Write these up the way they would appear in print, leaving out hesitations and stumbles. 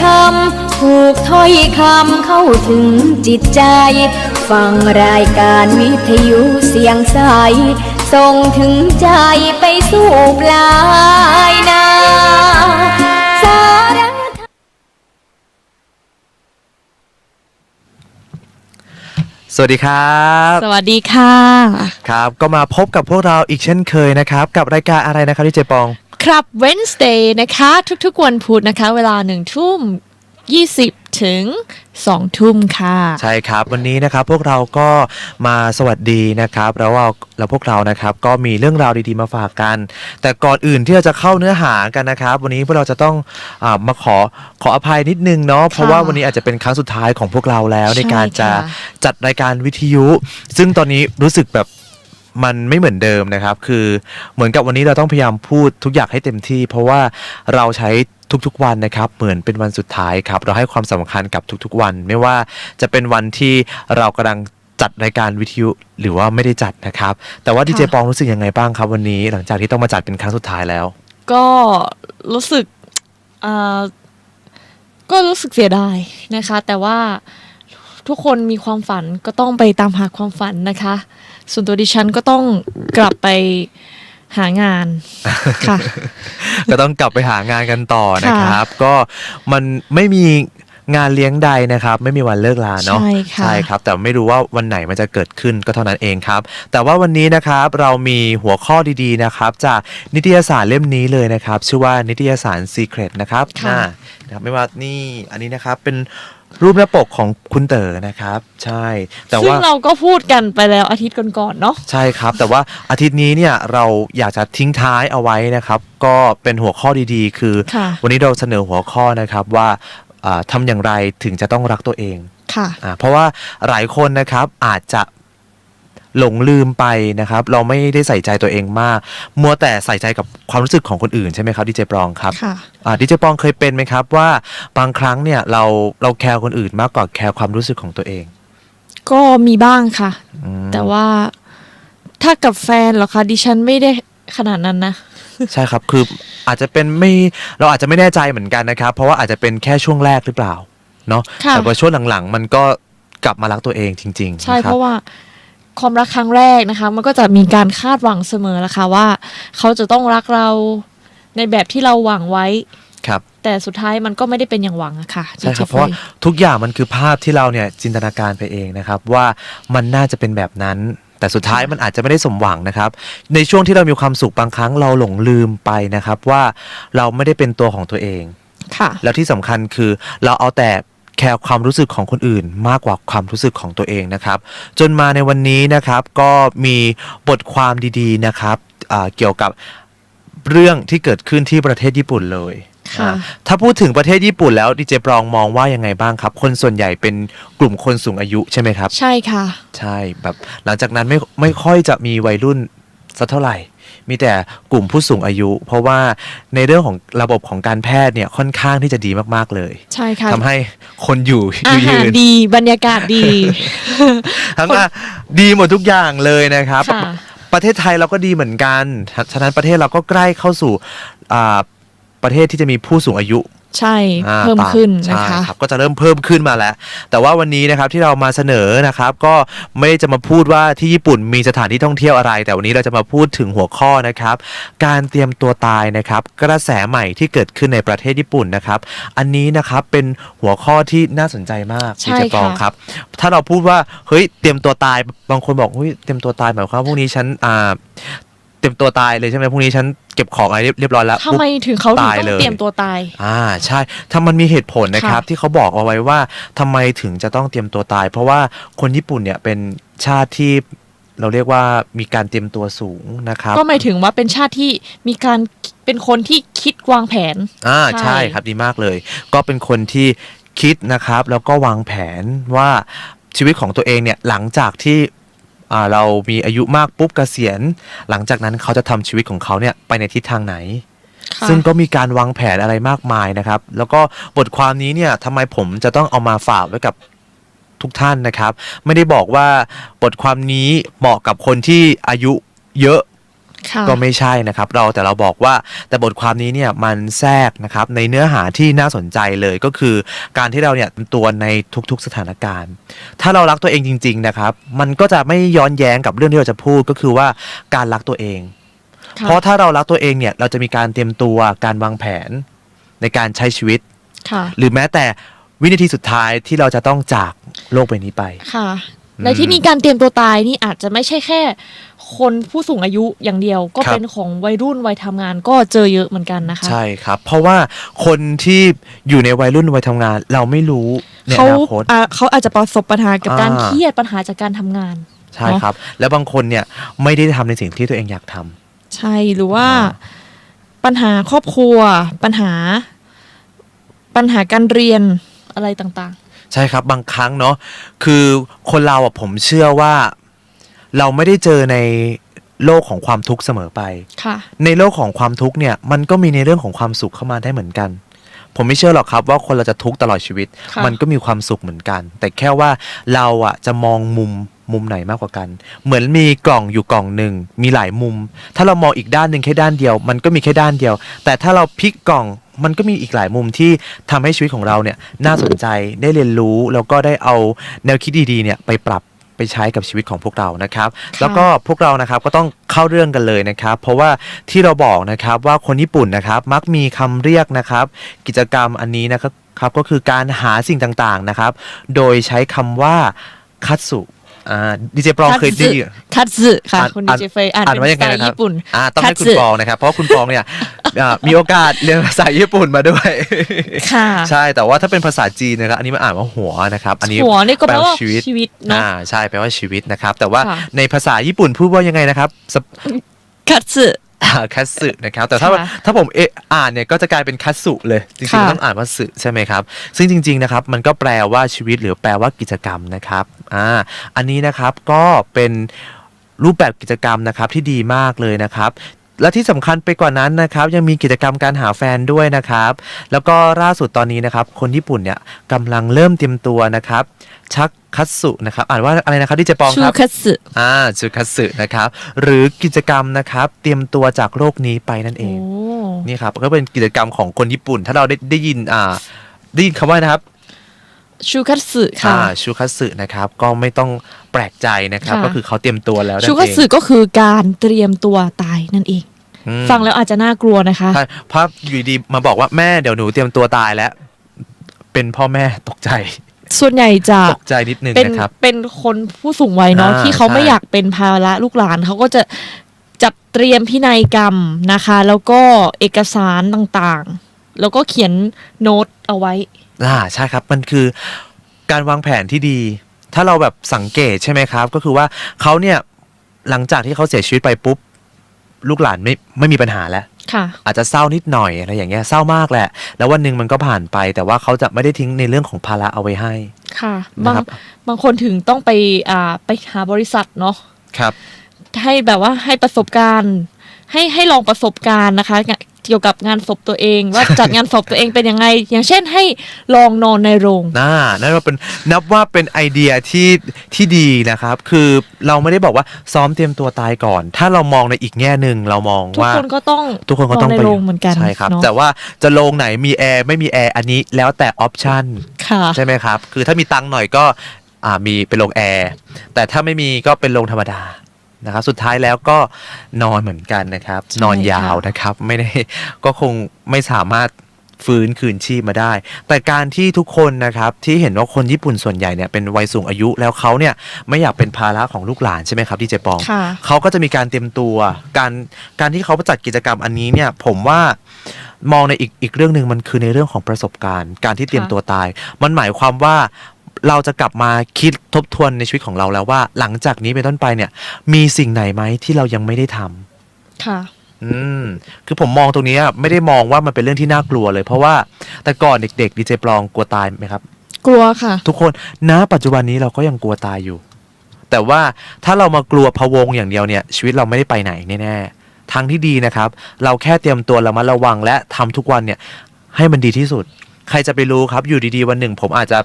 ธรรมถูกถ้อยคำเข้าถึงจิตใจฟังรายการวิทยุเสียงใสส่งถึงใจไปสู่ปลายนาสาระ สวัสดีครับสวัสดีค่ะครับก็มาพบกับพวกเราอีกเช่นเคยนะครับกับรายการอะไรนะครับที่เจปองครับ Wednesday นะคะทุกๆวันพุธนะคะเวลา1:20 ถึง 2 ทุ่มค่ะใช่ครับวันนี้นะครับพวกเราก็มาสวัสดีนะครับแล้วพวกเรานะครับก็มีเรื่องราวดีๆมาฝากกันแต่ก่อนอื่นที่เราจะเข้าเนื้อหากันนะครับวันนี้พวกเราจะต้องมาขออภัยนิดนึงเนาะเพราะว่าวันนี้อาจจะเป็นครั้งสุดท้ายของพวกเราแล้วในการจะจัดรายการวิทยุซึ่งตอนนี้รู้สึกแบบมันไม่เหมือนเดิมนะครับคือเหมือนกับวันนี้เราต้องพยายามพูดทุกอย่างให้เต็มที่เพราะว่าเราใช้ทุกๆวันนะครับเหมือนเป็นวันสุดท้ายครับเราให้ความสำคัญกับทุกๆวันไม่ว่าจะเป็นวันที่เรากำลังจัดรายการวิทยุหรือว่าไม่ได้จัดนะครับแต่ว่าดีเจปองรู้สึกยังไงบ้างครับวันนี้หลังจากที่ต้องมาจัดเป็นครั้งสุดท้ายแล้วก็รู้สึกเสียดายนะคะแต่ว่าทุกคนมีความฝันก็ต้องไปตามหาความฝันนะคะส่วนตัวดิฉันก็ต้องกลับไปหางานค่ะ ก็ต้องกลับไปหางานกันต่อนะครับก็มันไม่มีงานเลี้ยงใดนะครับไม่มีวันเลิกลาเนาะใช่ครับแต่ไม่รู้ว่าวันไหนมันจะเกิดขึ้นก็เท่านั้นเองครับแต่ว่าวันนี้นะครับเรามีหัวข้อดีๆนะครับจากนิตยสารเล่มนี้เลยนะครับชื่อว่านิตยสาร Secret นะครับนะครับไม่ว่านี่อันนี้นะครับเป็นรูปหน้าปกของคุณเต๋อนะครับใช่แต่ว่าซึ่งเราก็พูดกันไปแล้วอาทิตย์ก่อนๆเนาะใช่ครับแต่ว่าอาทิตย์นี้เนี่ยเราอยากจะทิ้งท้ายเอาไว้นะครับก็เป็นหัวข้อดีๆคือวันนี้เราเสนอหัวข้อนะครับว่าทำอย่างไรถึงจะต้องรักตัวเองค่ะเพราะว่าหลายคนนะครับอาจจะหลงลืมไปนะครับเราไม่ได้ใส่ใจตัวเองมากมัวแต่ใส่ใจกับความรู้สึกของคนอื่นใช่ไหมครับดีเจปองครับดีเจปองเคยเป็นไหมครับว่าบางครั้งเนี่ยเราแคร์คนอื่นมากกว่าแคร์ความรู้สึกของตัวเองก็มีบ้างค่ะแต่ว่าถ้ากับแฟนเหรอคะดิฉันไม่ได้ขนาดนั้นนะใช่ครับคืออาจจะเป็นเราอาจจะไม่แน่ใจเหมือนกันนะครับเพราะว่าอาจจะเป็นแค่ช่วงแรกหรือเปล่าเนาะแต่พอช่วงหลังๆมันก็กลับมารักตัวเองจริงๆใช่เพราะว่าความรักครั้งแรกนะคะมันก็จะมีการคาดหวังเสมอละค่ะว่าเขาจะต้องรักเราในแบบที่เราหวังไว้ครับแต่สุดท้ายมันก็ไม่ได้เป็นอย่างหวังอะค่ะใช่ครับเพราะว่าทุกอย่างมันคือภาพที่เราเนี่ยจินตนาการไปเองนะครับว่ามันน่าจะเป็นแบบนั้นแต่สุดท้ายมันอาจจะไม่ได้สมหวังนะครับในช่วงที่เรามีความสุขบางครั้งเราหลงลืมไปนะครับว่าเราไม่ได้เป็นตัวของตัวเองค่ะแล้วที่สำคัญคือเราเอาแต่แคร์ความรู้สึกของคนอื่นมากกว่าความรู้สึกของตัวเองนะครับจนมาในวันนี้นะครับก็มีบทความดีๆนะครับเกี่ยวกับเรื่องที่เกิดขึ้นที่ประเทศญี่ปุ่นเลยถ้าพูดถึงประเทศญี่ปุ่นแล้วดีเจปรองมองว่ายังไงบ้างครับคนส่วนใหญ่เป็นกลุ่มคนสูงอายุใช่ไหมครับใช่ค่ะใช่แบบหลังจากนั้นไม่ค่อยจะมีวัยรุ่นสักเท่าไหร่มีแต่กลุ่มผู้สูงอายุเพราะว่าในเรื่องของระบบของการแพทย์เนี่ยค่อนข้างที่จะดีมากๆเลยใช่ค่ะทำให้คนอยู่อาหารดีบรรยากาศดีทั้งดีหมดทุกอย่างเลยนะครับประเทศไทยเราก็ดีเหมือนกันฉะนั้นประเทศเราก็ใกล้เข้าสู่ประเทศที่จะมีผู้สูงอายุใช่เพิ่มขึ้นนะคะก็จะเริ่มเพิ่มขึ้นมาแล้วแต่ว่าวันนี้นะครับที่เรามาเสนอนะครับก็ไม่ได้จะมาพูดว่าที่ญี่ปุ่นมีสถานที่ท่องเที่ยวอะไรแต่วันนี้เราจะมาพูดถึงหัวข้อนะครับการเตรียมตัวตายนะครับกระแสใหม่ที่เกิดขึ้นในประเทศญี่ปุ่นนะครับอันนี้นะครับเป็นหัวข้อที่น่าสนใจมากที่จะปองครับถ้าเราพูดว่าเฮ้ยเตรียมตัวตายบางคนบอกเฮ้ยเตรียมตัวตายหมายความว่าพรุ่งนี้ฉันเตรียมตัวตายเลยใช่ไหมพรุ่งนี้ฉันเก็บของอะไรเรียบร้อยแล้วทำไมถึงเขาต้องเตรียมตัวตายใช่ถ้ามันมีเหตุผลนะครับที่เขาบอกเอาไว้ว่าทำไมถึงจะต้องเตรียมตัวตายเพราะว่าคนญี่ปุ่นเนี่ยเป็นชาติที่เราเรียกว่ามีการเตรียมตัวสูงนะครับก็หมายถึงว่าเป็นชาติที่มีการเป็นคนที่คิดวางแผนใช่ครับดีมากเลยก็เป็นคนที่คิดนะครับแล้วก็วางแผนว่าชีวิตของตัวเองเนี่ยหลังจากที่เรามีอายุมากปุ๊บเกษียณหลังจากนั้นเขาจะทำชีวิตของเขาเนี่ยไปในทิศทางไหนซึ่งก็มีการวางแผนอะไรมากมายนะครับแล้วก็บทความนี้เนี่ยทำไมผมจะต้องเอามาฝากไว้กับทุกท่านนะครับไม่ได้บอกว่าบทความนี้เหมาะกับคนที่อายุเยอะ ค่ะ ก็ไม่ใช่นะครับแต่เราบอกว่าแต่บทความนี้เนี่ยมันแทรกนะครับในเนื้อหาที่น่าสนใจเลยก็คือการที่เราเนี่ยเป็นตัวในทุกๆสถานการณ์ถ้าเรารักตัวเองจริงๆนะครับมันก็จะไม่ย้อนแย้งกับเรื่องที่เราจะพูดก็คือว่าการรักตัวเอง ค่ะ เพราะถ้าเรารักตัวเองเนี่ยเราจะมีการเตรียมตัวการวางแผนในการใช้ชีวิต ค่ะ หรือแม้แต่วินาทีสุดท้ายที่เราจะต้องจากโลกใบนี้ไป ค่ะในที่นี้การเตรียมตัวตายนี่อาจจะไม่ใช่แค่คนผู้สูงอายุอย่างเดียว ก็ ครับ เป็นของวัยรุ่นวัยทำงานก็เจอเยอะเหมือนกันนะคะ ใช่ครับ เพราะว่าคนที่อยู่ในวัยรุ่นวัยทำงาน เราไม่รู้ในอ เขา นาคต เขาอาจจะประสบปัญหากับการ อ่า เครียดปัญหาจากการทำงาน ใช่ครับ แล้วบางคนเนี่ยไม่ได้ทำในสิ่งที่ตัวเองอยากทำ ใช่หรือว่า อ่า ปัญหาครอบครัว ปัญหาการเรียนอะไรต่าง ใช่ครับบางครั้งเนาะคือคนเราอ่ะผมเชื่อว่าเราไม่ได้เจอในโลกของความทุกข์เสมอไป ๆ ค่ะ ในโลกของความทุกข์เนี่ยมันก็มีในเรื่องของความสุขเข้ามาได้เหมือนกัน ผมไม่เชื่อหรอกครับว่าคนเราจะทุกข์ตลอดชีวิต ค่ะ มันก็มีความสุขเหมือนกัน แต่แค่ว่าเราอ่ะจะมองมุมไหนมากกว่ากัน เหมือนมีกล่องอยู่กล่องหนึ่งมีหลายมุม ถ้าเรามองอีกด้านหนึ่งแค่ด้านเดียว มันก็มีแค่ด้านเดียว แต่ถ้าเราพลิกกล่องมันก็มีอีกหลายมุมที่ทำให้ชีวิตของเราเนี่ยน่าสนใจได้เรียนรู้แล้วก็ได้เอาแนวคิดดีๆเนี่ยไปปรับไปใช้กับชีวิตของพวกเรานะครับ แล้วก็พวกเรานะครับก็ต้องเข้าเรื่องกันเลยนะครับ เพราะว่าที่เราบอกนะครับว่าคนญี่ปุ่นนะครับมักมีคำเรียกนะครับ กิจกรรมอันนี้นะครับก็คือการหาสิ่งต่างๆนะครับ โดยใช้คำว่าคัตสุดีเจปรองเคยได้ยิน คัตสึค่ะ อ่าน คุณดีเจเฟยอ่าน อ่าน เป็น ว่า ส ยัง ไต ไง ล์ นะครับ ญี่ปุ่น ต้องให้คุณ คัตสึ ปองนะครับ เพราะว่าคุณปองเนี่ยมีโอกาสเรียนภาษาญี่ปุ่นมาด้วย ค่ะ ใช่แต่ว่าถ้าเป็นภาษาจีนนะครับอันนี้มันอ่านว่าหัวนะครับอันนี้ หัวนี่ก็แปลว่า ชีวิต ชีวิตเนาะ ใช่แปลว่าชีวิตนะครับ แต่ว่า ค่ะ ในภาษาญี่ปุ่นพูดว่ายังไงนะครับ คัตสึ คัตสึนะครับแต่ถ้า ค่ะ ถ้าผมอ่านเนี่ยก็จะกลายเป็นคัตสุเลยจริงๆ ค่ะ มันต้องอ่านว่าสึใช่ไหมครับซึ่งจริงๆนะครับมันก็แปลว่าชีวิตหรือแปลว่ากิจกรรมนะครับอันนี้นะครับก็เป็นรูปแบบกิจกรรมนะครับที่ดีมากเลยนะครับ และที่สำคัญไปกว่านั้นนะครับยังมีกิจกรรมการหาแฟนด้วยนะครับ แล้วก็ล่าสุดตอนนี้นะครับคนญี่ปุ่นเนี่ยกำลังเริ่มเตรียมตัวนะครับชักคัตสุนะครับอ่านว่าอะไรนะครับที่เจปอง ชู ครับ คัตสึ จูคัตสึนะครับหรือกิจกรรมนะครับเตรียมตัวจากโลกนี้ไปนั่นเอ โอ้ งนี่ครับก็เป็นกิจกรรมของคนญี่ปุ่น ถ้าเราได้ยินได้ยินคำว่านะครับ ชูคัตสึค่ะ ชูคัตสึนะครับก็ไม่ต้องแปลกใจนะครับ ค่ะ ก็คือเขาเตรียมตัวแล้วนั่น ชู เอง คัตสึก็คือการเตรียมตัวตายนั่นเอง อืม ฟังแล้วอาจจะน่ากลัวนะคะ ใช่เพราะอยู่ดีมาบอกว่าแม่เดี๋ยวหนูเตรียมตัวตายแล้ว เป็นพ่อแม่ตกใจ ส่วนใหญ่จะ ตกใจนิดนึง เป็น นะครับ เป็นคนผู้สูงวัยเนาะที่เขา ใช่ ไม่อยากเป็นภาระลูกหลานเขาก็จะจัดเตรียมพินัยกรรมนะคะ แล้วก็เอกสารต่างๆ แล้วก็เขียนโน้ตเอาไว้ ใช่ครับมันคือการวางแผนที่ดี ถ้าเราแบบสังเกตใช่ไหมครับ ก็คือว่าเขาเนี่ยหลังจากที่เขาเสียชีวิตไปปุ๊บลูกหลานไม่มีปัญหาแล้ว ค่ะ อาจจะเศร้านิดหน่อยอะไรอย่างเงี้ยเศร้ามากแหละ แล้ววันหนึ่งมันก็ผ่านไป แต่ว่าเขาจะไม่ได้ทิ้งในเรื่องของภาระเอาไว้ให้ ค่ะ นะครับ บางคนถึงต้องไปหาบริษัทเนาะ ครับ ให้แบบว่าให้ประสบการณ์ให้ลองประสบการณ์นะคะ เกี่ยวกับงานศพตัวเอง ว่าจัดงานศพตัวเองเป็นยังไง อย่างเช่นให้ลองนอนในโรง นั่นนับว่าเป็นไอเดียที่ดีนะครับ คือเราไม่ได้บอกว่าซ้อมเตรียมตัวตายก่อน ถ้าเรามองในอีกแง่หนึ่งเรามอง ทุก ว่า คนก็ต้อง ทุกคนก็ต้อง นใน ไป โรงเหมือนกัน ใช่ครับ เนาะ แต่ว่าจะโรงไหนมีแอร์ไม่มีแอร์อันนี้แล้วแต่ออปชั่น ค่ะ ใช่ไหมครับ คือถ้ามีตังค์หน่อยก็มีเป็นโรงแอร์ แต่ถ้าไม่มีก็เป็นโรงธรรมดานะครับ สุดท้ายแล้วก็นอนเหมือนกันนะครับ ใช่ นอนยาว ค่ะ นะครับ ไม่ได้ ก็คงไม่สามารถฟื้นคืนชีพมาได้ แต่การที่ทุกคนนะครับที่เห็นว่าคนญี่ปุ่นส่วนใหญ่เนี่ยเป็นวัยสูงอายุแล้วเขาเนี่ยไม่อยากเป็นภาระของลูกหลานใช่ไหมครับที่เจปอง ค่ะ เขาก็จะมีการเตรียมตัวการที่เขาจัดกิจกรรมอันนี้เนี่ยผมว่ามองในอีกเรื่องหนึ่งมันคือในเรื่องของประสบการณ์ การที่เตรียมตัวตาย มันหมายความว่าเราจะกลับมาคิดทบทวนในชีวิตของเราแล้วว่า หลังจากนี้เป็นต้นไปเนี่ยมีสิ่งไหนไหมที่เรายังไม่ได้ทำ ค่ะ คือผมมองตรงนี้ไม่ได้มองว่ามันเป็นเรื่องที่น่ากลัวเลย เพราะว่าแต่ก่อนเด็กๆดีเจปลองกลัวตายไหมครับ กลัวค่ะ ทุกคนณปัจจุบันนี้เราก็ยังกลัวตายอยู่ แต่ว่าถ้าเรามากลัวพะวงอย่างเดียวเนี่ยชีวิตเราไม่ได้ไปไหนแน่ๆทางที่ดีนะครับเราแค่เตรียมตัวระมัดระวังและทำทุกวันเนี่ยให้มันดีที่สุด ใครจะไปรู้ครับอยู่ดีๆวันหนึ่งผมอาจจะ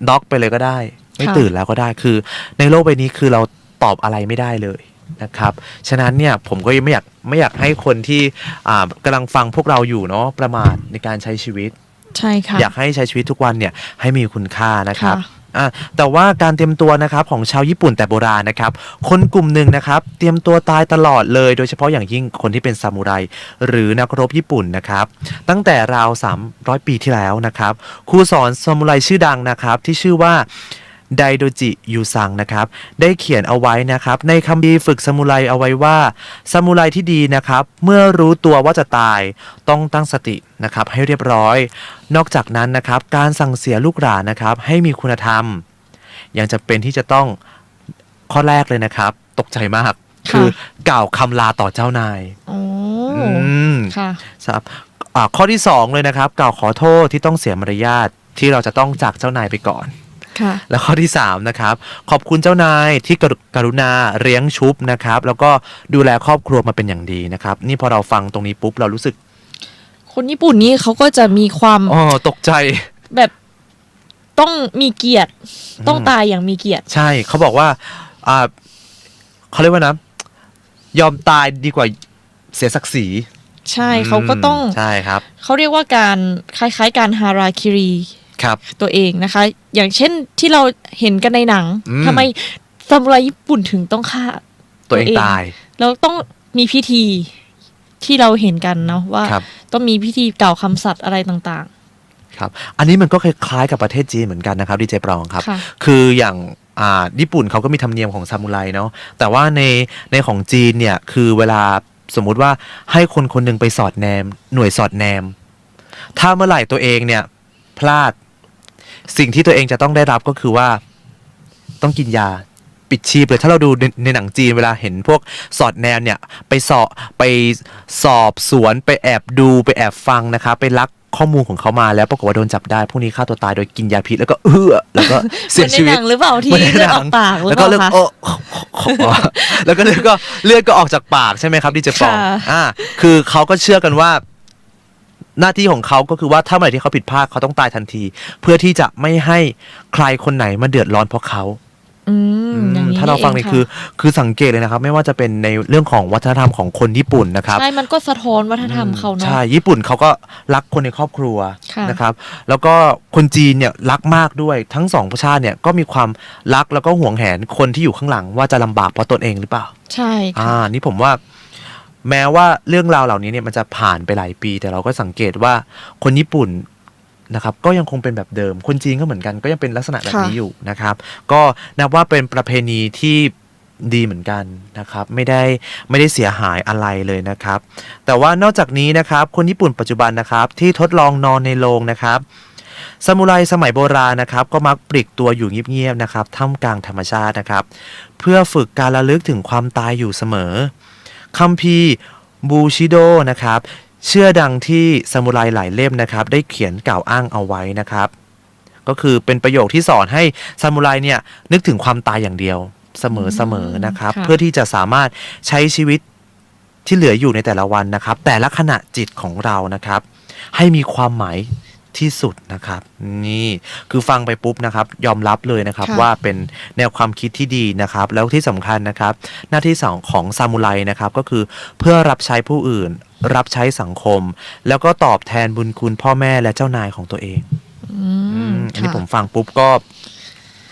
น็อกไปเลยก็ได้ ไม่ ค่ะ ตื่นแล้วก็ได้คือในโลกใบนี้คือเราตอบอะไรไม่ได้เลย นะครับฉะนั้นเนี่ยผมก็ไม่อยากให้คนที่กำลังฟังพวกเราอยู่เนาะประมาทในการใช้ชีวิต ใช่ค่ะ อยากให้ใช้ชีวิตทุกวันเนี่ยให้มีคุณค่านะครับ ค่ะ แต่ว่าการเตรียมตัวนะครับของชาวญี่ปุ่นแต่โบราณนะครับคนกลุ่มหนึ่งนะครับเตรียมตัวตายตลอดเลยโดยเฉพาะอย่างยิ่งคนที่เป็นซามูไรหรือนักรบญี่ปุ่นนะครับตั้งแต่ราว300 ปีที่แล้วนะครับครูสอนซามูไรชื่อดังนะครับที่ชื่อว่าไดโดจิยูซังนะครับได้เขียนเอาไว้นะครับในคัมภีร์ฝึกซามูไรเอาไว้ว่าซามูไรที่ดีนะครับเมื่อรู้ตัวว่าจะตายต้องตั้งสตินะครับให้เรียบร้อยนอกจากนั้นนะครับการสั่งเสียลูกหลานนะครับให้มีคุณธรรมยังจะเป็นที่จะต้องข้อแรกเลยนะครับตกใจมากคือกล่าวคำลาต่อเจ้านาย อ๋อ ม ค่ะ ครับข้อที่2เลยนะครับกล่าวขอโทษที่ต้องเสียมารยาทที่เราจะต้องจากเจ้านายไปก่อน ค่ะ แล้วข้อที่3นะครับขอบคุณเจ้านายที่กรุณาเลี้ยงชุบนะครับแล้วก็ดูแลครอบครัวมาเป็นอย่างดีนะครับนี่พอเราฟังตรงนี้ปุ๊บเรารู้สึก คนญี่ปุ่นนี่เขาก็จะมีความ ตกใจ แบบต้องมีเกียรติต้องตายอย่างมีเกียรติ ใช่เขาบอกว่าเขาเรียกว่านะยอมตายดีกว่าเสียศักดิ์ศรี ใช่เขาก็ต้อง ใช่ครับ เขาเรียกว่าการคล้ายๆการฮาราคิริ ครับ ตัวเองนะคะ อย่างเช่นที่เราเห็นกันในหนัง อืม ทำไมซามูไรญี่ปุ่นถึงต้องฆ่า ตัวเองตาย แล้วต้องมีพิธีที่เราเห็นกันเนาะว่า ครับ ต้องมีพิธีกล่าวคำสัตย์อะไรต่าง ครับอันนี้มันก็คล้ายๆกับประเทศจีนเหมือนกันนะครับดีเจปรองครับ ค่ะ คืออย่างญี่ปุ่นเขาก็มีธรรมเนียมของซามูไรเนาะแต่ว่าในของจีนเนี่ยคือเวลาสมมุติว่าให้คนคนหนึ่งไปสอดแนมหน่วยสอดแนม ถ้าเมื่อไหร่ตัวเองเนี่ยพลาดสิ่งที่ตัวเองจะต้องได้รับก็คือว่าต้องกินยาปิดชีพเลยถ้าเราดูในหนังจีนเวลาเห็นพวกสอดแนมเนี่ยไปสอบสวนไปแอบดูไปแอบฟังนะครับไปลักข้อมูลของเขามาแล้วปรากฏว่าโดนจับได้พวกนี้ฆ่าตัวตายโดยกินยาพิษแล้วก็แล้วก็ ๆ เสียชีวิ หมื ต อนในหนังหรือเปล่าที่ เหมือนใน เลือด หนั อง อกปากหรือ แล้ว เป ก็ ล่า เลือด คะ แล้วก็เลือดก็ออกจากปากใช่ไหมครับดิเจปอง ค่ะ คือเขาก็เชื่อกันว่า หน้าที่ของเขาก็คือว่าถ้าเมื่อไหร่ที่เขาผิดพลาดเขาต้องตายทันที เพื่อที่จะไม่ให้ใครคนไหนมาเดือดร้อนเพราะเขา อย่างนี้ ถ้าเราฟังนี่ เะ คือสังเกตเลยนะครับ ไม่ว่าจะเป็นในเรื่องของวัฒนธรรมของคนญี่ปุ่นนะครับ ใช่มันก็สะท้อนวัฒนธรรมเขาเนาะ ใช่ญี่ปุ่นเขาก็รักคนในครอบครัว ค่ะ นะครับ แล้วก็คนจีนเนี่ยรักมากด้วยทั้งสองประชาติเนี่ยก็มีความรักแล้วก็ห่วงแหนคนที่อยู่ข้างหลังว่าจะลำบากเพราะตนเองหรือเปล่า ใช่ค่ะ นี่ผมว่า แม้ว่าเรื่องราวเหล่านี้เนี่ยมันจะผ่านไปหลายปี แต่เราก็สังเกตว่าคนญี่ปุ่นนะครับก็ยังคงเป็นแบบเดิมคนจีนก็เหมือนกันก็ยังเป็นลักษณะแบบนี้อยู่นะครับ ก็นับว่าเป็นประเพณีที่ดีเหมือนกันนะครับไม่ได้เสียหายอะไรเลยนะครับ แต่ว่านอกจากนี้นะครับคนญี่ปุ่นปัจจุบันนะครับที่ทดลองนอนในโรงนะครับซามูไรสมัยโบราณนะครับก็มักปลีกตัวอยู่เงียบๆนะครับท่ามกลางธรรมชาตินะครับเพื่อฝึกการระลึกถึงความตายอยู่เสมอคัมภีร์บูชิโดนะครับเชื่อดังที่ซามูไรหลายเล่มนะครับได้เขียนกล่าวอ้างเอาไว้นะครับก็คือเป็นประโยคที่สอนให้ซามูไรเนี่ยนึกถึงความตายอย่างเดียวเสมอนะครับ ค่ะ เพื่อที่จะสามารถใช้ชีวิตที่เหลืออยู่ในแต่ละวันนะครับแต่ละขณะจิตของเรานะครับให้มีความหมายที่สุดนะครับนี่คือฟังไปปุ๊บนะครับยอมรับเลยนะครับ ค่ะ ว่าเป็นแนวความคิดที่ดีนะครับแล้วที่สำคัญนะครับหน้าที่ของซามูไรนะครับก็คือเพื่อรับใช้ผู้อื่น รับใช้สังคม แล้วก็ตอบแทนบุญคุณพ่อแม่และเจ้านายของตัวเอง อันนี้ ค่ะ ผมฟังปุ๊บก็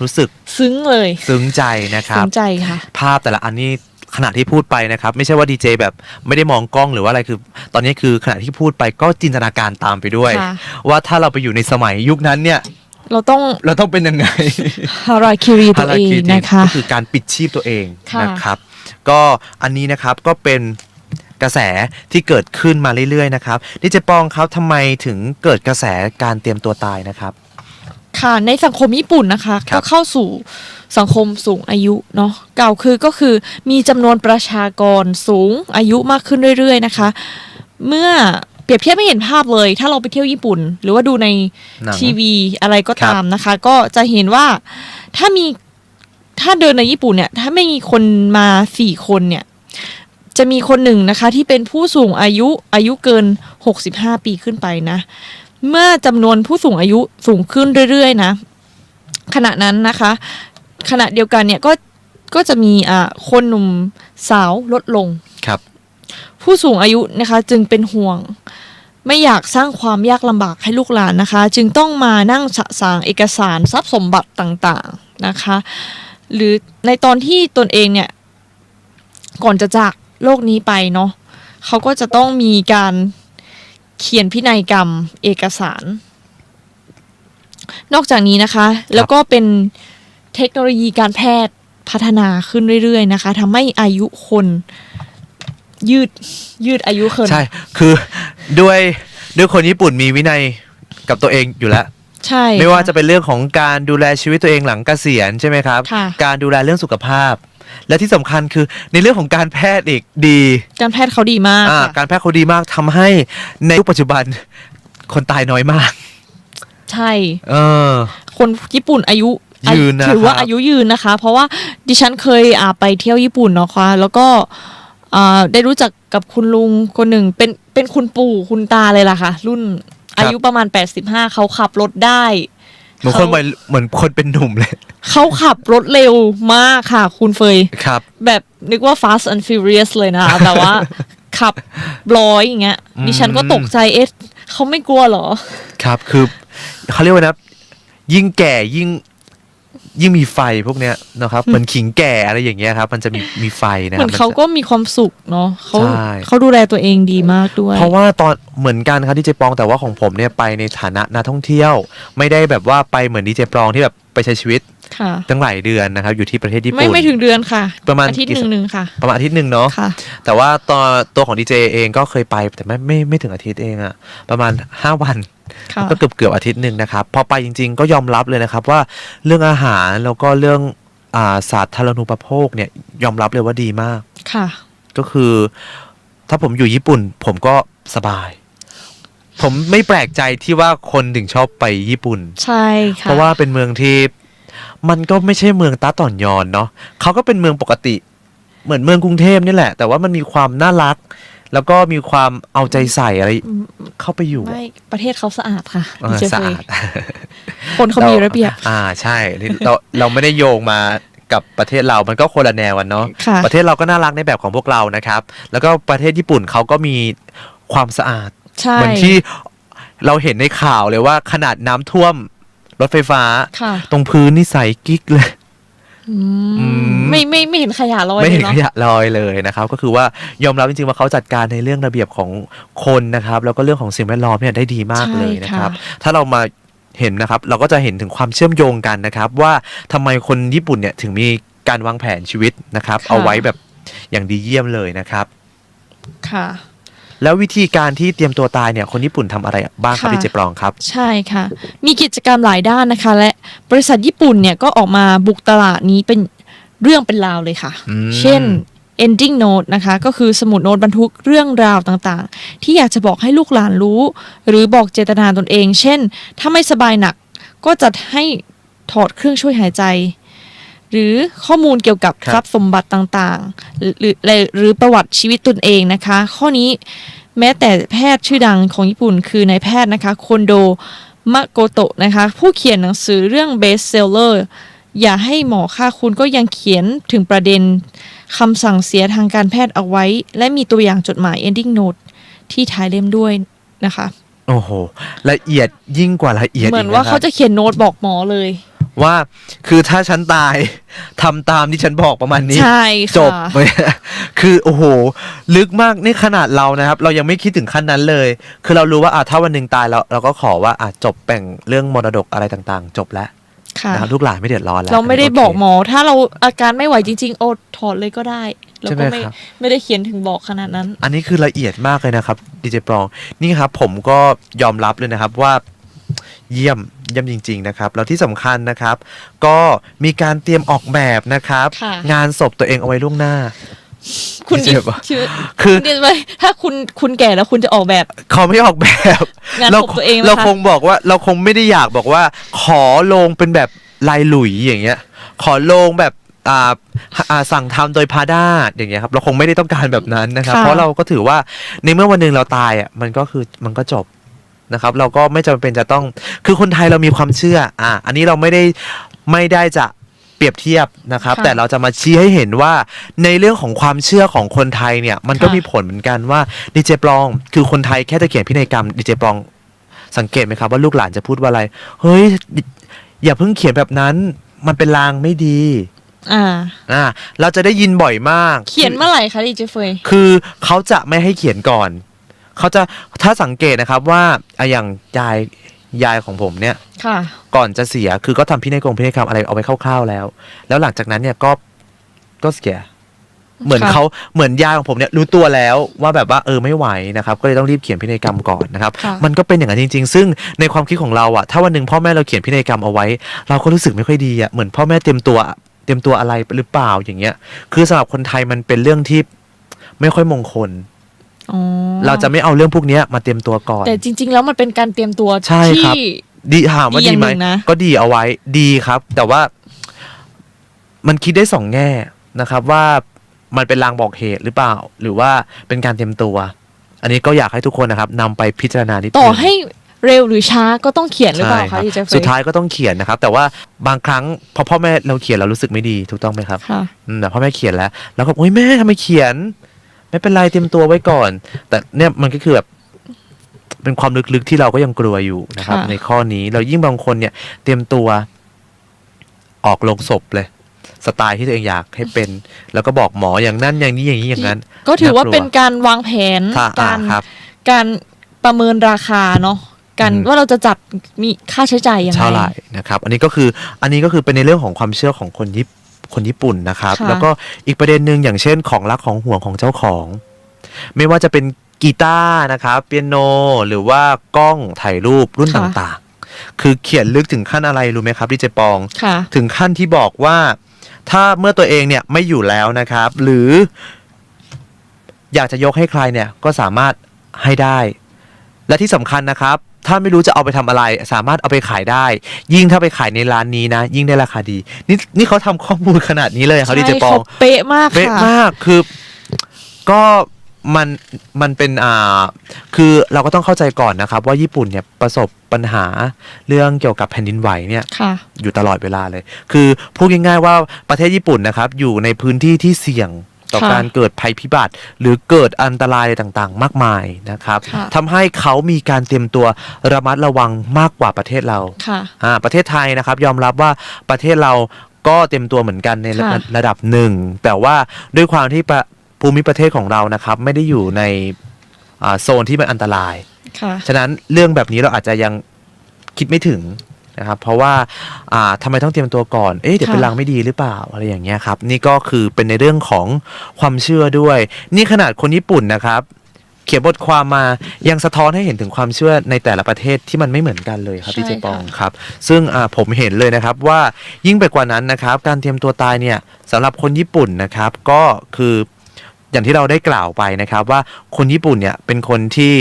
รู้สึก ซึ้งเลย ซึ้งใจนะค ซึ้ รับ งใจค่ะ ภาพแต่ละอันนี้ขณะที่พูดไปนะครับไม่ใช่ว่าดีเจแบบไม่ได้มองกล้องหรือว่าอะไรคือ ตอนนี้คือขณะที่พูดไปก็จินตนาการตามไปด้วย ค่ะ ว่าถ้าเราไปอยู่ในสมัยยุคนั้นเนี่ย เราต้อง เราต้องเป็นยังไง ฮาราคิริตัวเองนะคะ ก็คือการปิดชีพตัวเอง ค่ะ นะครับ ก็อันนี้นะครับก็เป็นกระแสที่เกิดขึ้นมาเรื่อยๆนะครับดิเจปองครับทำไมถึงเกิดกระแสการเตรียมตัวตายนะครับ ค่ะในสังคมญี่ปุ่นนะคะ ครั ก็ บ เข้าสู่สังคมสูงอายุเนาะกล่าวคือก็คือมีจำนวนประชากรสูงอายุมากขึ้นเรื่อยๆนะคะ เมื่อเปรียบเทียบไม่เห็นภาพเลย ถ้าเราไปเที่ยวญี่ปุ่น หรือว่าดูใน หนัง ทีวีอะไรก็ ครับ ตามนะคะ ก็จะเห็นว่าถ้าเดินในญี่ปุ่นเนี่ยถ้าไม่มีคนมา4 คนเนี่ยจะมีคนหนึ่งนะคะที่เป็นผู้สูงอายุเกิน65 ปีขึ้นไปนะ เมื่อจำนวนผู้สูงอายุสูงขึ้นเรื่อยๆนะขณะนั้นนะคะ ขณะเดียวกันเนี่ย ก็จะมีคนหนุ่มสาวลดลง ครับ ผู้สูงอายุนะคะจึงเป็นห่วงไม่อยากสร้างความยากลำบากให้ลูกหลานนะคะ จึงต้องมานั่งสะสางเอกสารทรัพย์สมบัติต่างๆนะคะ หรือในตอนที่ตนเองเนี่ยก่อนจะจากโลกนี้ไปเนาะเขาก็จะต้องมีการเขียนพินัยกรรมเอกสาร นอกจากนี้นะคะแล้วก็เป็นเทคโนโลยีการแพทย์พัฒนาขึ้นเรื่อยๆนะคะทำให้อายุคนยืดอายุคน ใช่คือด้วยคนญี่ปุ่นมีวินัยกับตัวเองอยู่แล้ว ใช่ ไม่ว่าจะเป็นเรื่องของการดูแลชีวิตตัวเองหลังเกษียณใช่ไหมครับ ค่ะ การดูแลเรื่องสุขภาพ และที่สำคัญคือในเรื่องของการแพทย์อีกดี การแพทย์เขาดีมากค่ะ การแพทย์เขาดีมากทำให้ในยุคปัจจุบันคนตายน้อยมาก ใช่ อ คนญี่ปุ่นอายุ ยืนนะครับ ถือว่าอายุยืนนะคะ เพราะว่าดิฉันเคยไปเที่ยวญี่ปุ่นเนาะค่ะแล้วก็ได้รู้จักกับคุณลุงคนหนึ่งเป็นคุณปู่คุณตาเลยล่ะค่ะ รุ่นอายุประมาณ85เขาขับรถได้ เหมือนคนวัยเหมือนคนเป็นหนุ่มเลย เขาขับรถเร็วมากค่ะ คุณเฟย ครับ แบบนึกว่า Fast and Furious เลยนะคะ แต่ว่าขับร้อยอย่างเงี้ยดิฉันก็ตกใจเขาไม่กลัวเหรอ ครับคือเขาเรียกว่านะยิ่งแก่ยิ่งมีไฟพวกเนี้ยนะครับเหมือนขิงแก่อะไรอย่างเงี้ยครับมันจะมีไฟนะค เหมื รั อบ นเขาก็มีความสุขเนาะเขา ใช่ เขาดูแลตัวเองดีมากด้วย เพราะว่าตอนเหมือนกันครับดีเจปองแต่ว่าของผมเนี่ยไปในฐานะนักท่องเที่ยว ไม่ได้แบบว่าไปเหมือนดีเจปองที่แบบไปใช้ชีวิต ค่ะ ตั้งหลายเดือนนะครับอยู่ที่ประเทศญี่ ไม่ ปุ่น ถึงเดือนค่ะ ประมาณ อาทิตย์ กี่ หนึ่งค่ะ ประมาณอาทิตย์หนึ่งเนาะ ค่ะ แต่ว่าตัวของดีเจเองก็เคยไปแต่ไม่ถึงอาทิตย์เองอะประมาณ5 วัน ค่ะ ก็เกือบอาทิตย์หนึ่งนะครับพอไปจริงๆก็ยอมรับเลยนะครับว่าเรื่องอาหารแล้วก็เรื่องสาธารณูปโภคเนี่ยยอมรับเลยว่าดีมาก ค่ะ ก็คือถ้าผมอยู่ญี่ปุ่นผมก็สบาย ผมไม่แปลกใจที่ว่าคนถึงชอบไปญี่ปุ่น ใช่ค่ะ เพราะว่าเป็นเมืองที่มันก็ไม่ใช่เมืองตาต่อนยอนเนาะเขาก็เป็นเมืองปกติเหมือนเมืองกรุงเทพนี่แหละ แต่ว่ามันมีความน่ารัก แล้วก็มีความเอาใจใส่อะไรเข้าไปอยู่ ไม่ประเทศเขาสะอาดค่ะ เออ ดิฉัน สะ เคย อาด คนเขามีระเบียบ ใช่นี่เราไม่ได้โยงมากับประเทศเรามันก็คนละแนวกันเนาะ ค่ะ ประเทศเราก็น่ารักในแบบของพวกเรานะครับ แล้วก็ประเทศญี่ปุ่นเขาก็มีความสะอาด ใช่ เหมือนที่เราเห็นในข่าวเลยว่าขนาดน้ำท่วมรถไฟฟ้า ค่ะ ตรงพื้นนี่ใสกิ๊กเลย อืม อืม ไม่เห็นขยะลอย ไม่ เล เห็ ย น เนาะ ขยะลอยเลยนะครับ ก็คือว่ายอมรับจริงๆว่าเขาจัดการในเรื่องระเบียบของคนนะครับ แล้วก็เรื่องของสิ่งแวดล้อมเนี่ยได้ดีมากเลยนะครับ ถ้าเรามาเห็นนะครับ เราก็จะเห็นถึงความเชื่อมโยงกันนะครับ ว่าทำไมคนญี่ปุ่นเนี่ยถึงมีการวางแผนชีวิตนะครับ เอาไว้แบบอย่างดีเยี่ยมเลยนะครับ ค่ะ แล้ววิธีการที่เตรียมตัวตายเนี่ยคนญี่ปุ่นทำอะไรบ้างครับ ค่ะ พี่เจปรองครับ ใช่ค่ะ มีกิจกรรมหลายด้านนะคะ และบริษัทญี่ปุ่นเนี่ยก็ออกมาบุกตลาดนี้เป็นเรื่องเป็นราวเลยค่ะ อืม เช่น ending note นะคะ ก็คือสมุดโน้ตบรรทุกเรื่องราวต่างๆ ที่อยากจะบอกให้ลูกหลานรู้ หรือบอกเจตนาตนเอง เช่น ถ้าไม่สบายหนักก็จะให้ถอดเครื่องช่วยหายใจ หรือข้อมูลเกี่ยวกับ ครับ ทรัพย์สมบัติต่างๆ หรือประวัติชีวิตตนเองนะคะ ข้อนี้แม้แต่แพทย์ชื่อดังของญี่ปุ่นคือนายแพทย์นะคะโคนโดมะโกโตะนะคะ ผู้เขียนหนังสือเรื่อง best seller อย่าให้หมอฆ่าคุณก็ยังเขียนถึงประเด็นคำสั่งเสียทางการแพทย์เอาไว้ และมีตัวอย่างจดหมาย ending note ที่ท้ายเล่มด้วยนะคะ โอ้โหละเอียดยิ่งกว่าละเอียด เหมือน กะ ว่า ครับ เขาจะเขียนโน้ตบอกหมอเลย ว่าคือถ้าฉันตาย ทำตามที่ฉันบอกประมาณนี้ ใช่ค่ะ จบ คือโอ้โห ลึกมากนี่ขนาดเรานะครับ เรายังไม่คิดถึงขั้นนั้นเลย คือเรารู้ว่าถ้าวันหนึ่งตายเราก็ขอว่าจบแบ่งเรื่องมรดกอะไรต่างๆ จบแล้ว ค่ะ นะครับลูกหลานไม่เดือดร้อนแล้ว เราไม่ได้ โค บอกหมอ ถ้าเราอาการไม่ไหวจริงๆ โอ้ถอดเลยก็ได้เรา ใช่ไหม ก็ไม่ ครับ ไม่ได้เขียนถึงบอกขนาดนั้น อันนี้คือละเอียดมากเลยนะครับดีเจปรองนี่ครับผมก็ยอมรับเลยนะครับว่าเยี่ยมจริงๆนะครับแล้วที่สำคัญนะครับ ก็มีการเตรียมออกแบบนะครับ ค่ะ งานศพตัวเองเอาไว้ล่วงหน้า คุณ เจ็บอะ ชื่อ คือ เรียนไว้ถ้าคุณแก่แล้วคุณจะออกแบบ เขาไม่ออกแบบ งาน เรา ศพตัวเองไหมคะ เราคงบอกว่าเราคงไม่ได้อยากบอกว่า ขอลงเป็นแบบลายหลุยอย่างเงี้ย ขอลงแบบสั่งทำโดยพาด้าอย่างเงี้ยครับเราคงไม่ได้ต้องการแบบนั้นนะครับ ค่ะ เพราะเราก็ถือว่าในเมื่อวันหนึ่งเราตายมันก็จบนะครับ เราก็ไม่จำเป็นจะต้องคือคนไทยเรามีความเชื่ออันนี้เราไม่ได้จะ เปรียบเทียบนะครับ ค่ะ แต่เราจะมาชี้ให้เห็นว่าในเรื่องของความเชื่อของคนไทยเนี่ยมันก็ ค่ะ มีผลเหมือนกันว่าดีเจปลองคือคนไทยแค่จะเขียนพินัยกรรมดีเจปลองสังเกตไหมครับว่าลูกหลานจะพูดว่าอะไรเฮ้ยอย่าเพิ่งเขียนแบบนั้นมันเป็นลางไม่ดี เราจะได้ยินบ่อยมาก เขียนเมื่อไหร่คะดีเจเฟย คือเขาจะไม่ให้เขียนก่อนเขาจะถ้าสังเกตนะครับว่าอย่างยายของผมเนี่ย ค่ะ ก่อนจะเสียคือก็ทำพินัยกรรมอะไรเอาไว้คร่าวๆแล้ว แล้วหลังจากนั้นเนี่ยก็เสียเหมือน ค่ะ เขาเหมือนยายของผมเนี่ยรู้ตัวแล้วว่าแบบว่าไม่ไหวนะครับก็เลยต้องรีบเขียนพินัยกรรมก่อนนะครับ ค่ะ มันก็เป็นอย่างนั้นจริงๆ ซึ่งในความคิดของเราอะถ้าวันหนึ่งพ่อแม่เราเขียนพินัยกรรมเอาไว้ เราก็รู้สึกไม่ค่อยดีอะเหมือนพ่อแม่เตรียมตัวอะไรหรือเปล่าอย่างเงี้ยคือสำหรับคนไทยมันเป็นเรื่องที่ไม่ค่อยมงคล อ๋อ เราจะไม่เอาเรื่องพวกเนี้ยมาเตรียมตัวก่อน แต่จริง ๆ แล้วมันเป็นการเตรียมตัว ใช่ครับ ที่ ดีถามว่า ดีอ ดี ย่าง ไหม หนึ่งนะ ก็ดีเอาไว้ดีครับ แต่ว่ามันคิดได้สองแง่นะครับ ว่ามันเป็นลางบอกเหตุหรือเปล่า หรือว่าเป็นการเตรียมตัว อันนี้ก็อยากให้ทุกคนนะครับนำไปพิจารณานิดนึง ต่อให้เร็วหรือช้าก็ต้องเขียนหรือเปล่า ใช่ครั คะ บ ดีเจเฟย สุดท้ายก็ต้องเขียนนะครับ แต่ว่าบางครั้งพอพ่อแม่เราเขียนเรารู้สึกไม่ดีถูกต้องไหมครับ ค่ะ แต่พ่อแม่เขียนแล้วก็โอ๊ยแม่ทำไมเขียน ไม่เป็นไรเตรียมตัวไว้ก่อน แต่เนี่ยมันก็คือแบบเป็นความลึกๆที่เราก็ยังกลัวอยู่นะครับ ค่ะ ในข้อนี้เรายิ่งบางคนเนี่ย เตรียมตัวออกโรงศพเลย สไตล์ที่ตัวเองอยากให้เป็น แล้วก็บอกหมออย่างนั้นอย่างนี้อย่างนี้อย่างนั้น ก็ถือว่า น่ากลัว เป็นการวางแผน ถ้า การ ครับ การประเมินราคาเนาะการ อืม ว่าเราจะจัดมีค่าใช้จ่ายยังไง เท่าไหร่นะครับ อันนี้ก็คือเป็นในเรื่องของความเชื่อของคนญี่ปุ่นนะครับ ค่ะ แล้วก็อีกประเด็นหนึ่งอย่างเช่นของรักของห่วงของเจ้าของ ไม่ว่าจะเป็นกีตาร์นะครับเปียโนหรือว่ากล้องถ่ายรูปรุ่นต่างๆ คือเขียนลึกถึงขั้นอะไรรู้ไหมครับดิเจปอง ค่ะ ถึงขั้นที่บอกว่าถ้าเมื่อตัวเองเนี่ยไม่อยู่แล้วนะครับ หรืออยากจะยกให้ใครเนี่ยก็สามารถให้ได้ และที่สำคัญนะครับ ถ้าไม่รู้จะเอาไปทำอะไร สามารถเอาไปขายได้ ยิ่งถ้าไปขายในร้านนี้นะ ยิ่งได้ราคาดี นี่เขาทำข้อมูลขนาดนี้เลยครับดิเจปอง ใช่เขาเป๊ะมาก เป๊ะ ค่ะ มากคือก็มันเป็นคือเราก็ต้องเข้าใจก่อนนะครับ ว่าญี่ปุ่นเนี่ยประสบปัญหาเรื่องเกี่ยวกับแผ่นดินไหวเนี่ย ค่ะ อยู่ตลอดเวลาเลย คือพูดง่ายๆว่าประเทศญี่ปุ่นนะครับ อยู่ในพื้นที่ที่เสี่ยงต่อ ค่ะ การเกิดภัยพิบัติ หรือเกิดอันตรายต่างๆ มากมายนะครับ ค่ะ ทำให้เขามีการเตรียมตัวระมัดระวังมากกว่าประเทศเรา ค่ะ ประเทศไทยนะครับยอมรับว่าประเทศเราก็เต็มตัวเหมือนกันใน ค่ะ ระดับหนึ่ง แต่ว่าด้วยความที่ภูมิประเทศของเรานะครับไม่ได้อยู่ในโซนที่มันอันตราย ค่ะ ฉะนั้นเรื่องแบบนี้เราอาจจะยังคิดไม่ถึงนะครับ เพราะว่าทำไมต้องเตรียมตัวก่อนเดี๋ยวเป็น ค่ะ ลางไม่ดีหรือเปล่าอะไรอย่างเงี้ยครับนี่ก็คือเป็นในเรื่องของความเชื่อด้วย นี่ขนาดคนญี่ปุ่นนะครับ เขียนบทความมายังสะท้อนให้เห็นถึงความเชื่อในแต่ละประเทศที่มันไม่เหมือนกันเลยครับ ใช่ พี่เจปอง ค่ะ ครับ ซึ่งผมเห็นเลยนะครับว่ายิ่งไปกว่านั้นนะครับ การเตรียมตัวตายเนี่ยสำหรับคนญี่ปุ่นนะครับ ก็คืออย่างที่เราได้กล่าวไปนะครับ ว่าคนญี่ปุ่นเนี่ยเป็นคนที่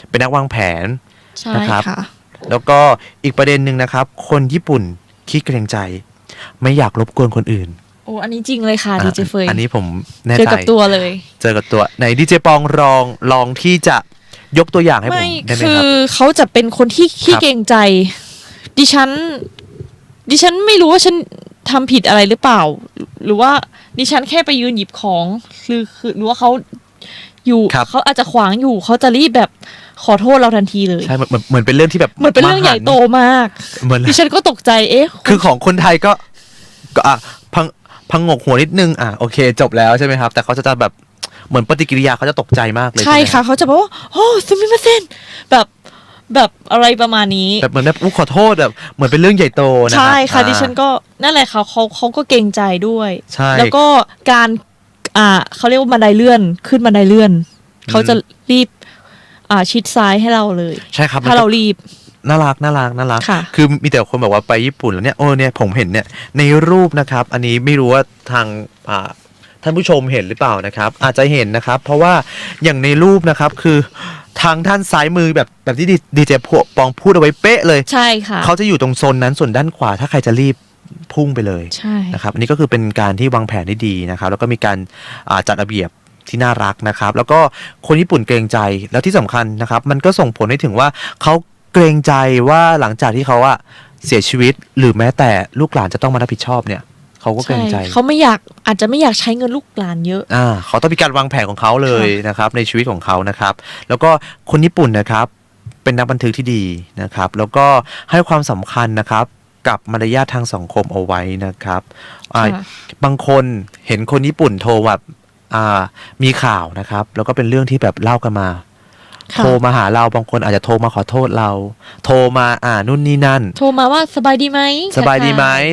เป็นนักวางแผน ใช่ นะครับ ค่ะ แล้วก็อีกประเด็นหนึ่งนะครับ คนญี่ปุ่นขี้เกรงใจ ไม่อยากรบกวนคนอื่น โอ้อันนี้จริงเลยค่ะดีเจเฟย อันนี้ผมแน่ เจอ ใจ กับตัวเลย เจอกับตัวไหนดีเจปองลองที่จะยกตัวอย่างให้ผม ไม่ ได้ไหม คื ครั อบ เขาจะเป็นคนที่ขี้ ครับ เกรงใจ ดิฉันไม่รู้ว่าฉันทำผิดอะไรหรือเปล่า หรือว่าดิฉันแค่ไปยืนหยิบของหรือว่าเขาอยู่ ครับ เขาอาจจะขวางอยู่เขาจะรีบแบบขอโทษเราทันทีเลย ใช่เหมือนเป็นเรื่องที่แบบ เหมือนเป็นเรื่องใหญ่โตมาก เหมือน ดิฉันก็ตกใจเอ๊ะ คือของคนไทยก็พังงกหัวนิดนึงโอเคจบแล้วใช่ไหมครับ แต่เขาจะแบบเหมือนปฏิกิริยาเขาจะตกใจมากเลย ใช่ ไหม ค่ะ เขาจะบอกว่าโอ้ซูมิมาเซนแบบอะไรประมาณนี้ แบบเหมือนแบบขอโทษแบบเหมือนเป็นเรื่องใหญ่โตนะครับ ใช่ค่ะดิฉันก็นั่นแหละค่ะเขาก็เกรงใจด้วย ใช่ แล้วก็การเขาเรียกว่าบันไดเลื่อนขึ้นบันไดเลื่อนเขาจะรีบชิดซ้ายให้เราเลย ใช่ครับ ถ้าเรารีบ น่ารัก ค่ะ คือมีแต่คนบอกว่าไปญี่ปุ่นแล้วเนี่ยเนี่ยผมเห็นเนี่ยในรูปนะครับ อันนี้ไม่รู้ว่าทางท่านผู้ชมเห็นหรือเปล่านะครับ อาจจะเห็นนะครับ เพราะว่าอย่างในรูปนะครับคือทางด้านซ้ายมือแบบที่ดีเจปองพูดเอาไว้เป๊ะเลย ใช่ค่ะ เขาจะอยู่ตรงโซนนั้นส่วนด้านขวาถ้าใครจะรีบพุ่งไปเลย ใช่ นะครับอันนี้ก็คือเป็นการที่วางแผนได้ดีนะครับ แล้วก็มีการจัดระเบียบที่น่ารักนะครับ แล้วก็คนญี่ปุ่นเกรงใจแล้วที่สำคัญนะครับ มันก็ส่งผลให้ถึงว่าเขาเกรงใจว่าหลังจากที่เขาเสียชีวิตหรือแม้แต่ลูกหลานจะต้องมารับผิดชอบเนี่ยเข เขาก็เกรงใจ เขาอาจจะไม่อยากใช้เงินลูกหลานเยอะ เขาต้องมีการวางแผนของเขาเลยนะครับในชีวิตของเขานะครับแล้วก็คนญี่ปุ่นนะครับเป็นนักบันทึกที่ดีนะครับแล้วก็ให้ความสำคัญนะครับกับมารยาททางสังคมเอาไว้นะครับบางคนเห็นคนญี่ปุ่นโทรแบบมีข่าวนะครับแล้วก็เป็นเรื่องที่แบบเล่ากันมาโทรมาหาเราบางคนอาจจะโทรมาขอโทษเราโทรมานู่นนี่นั่นโทรมาว่าสบายดีไหม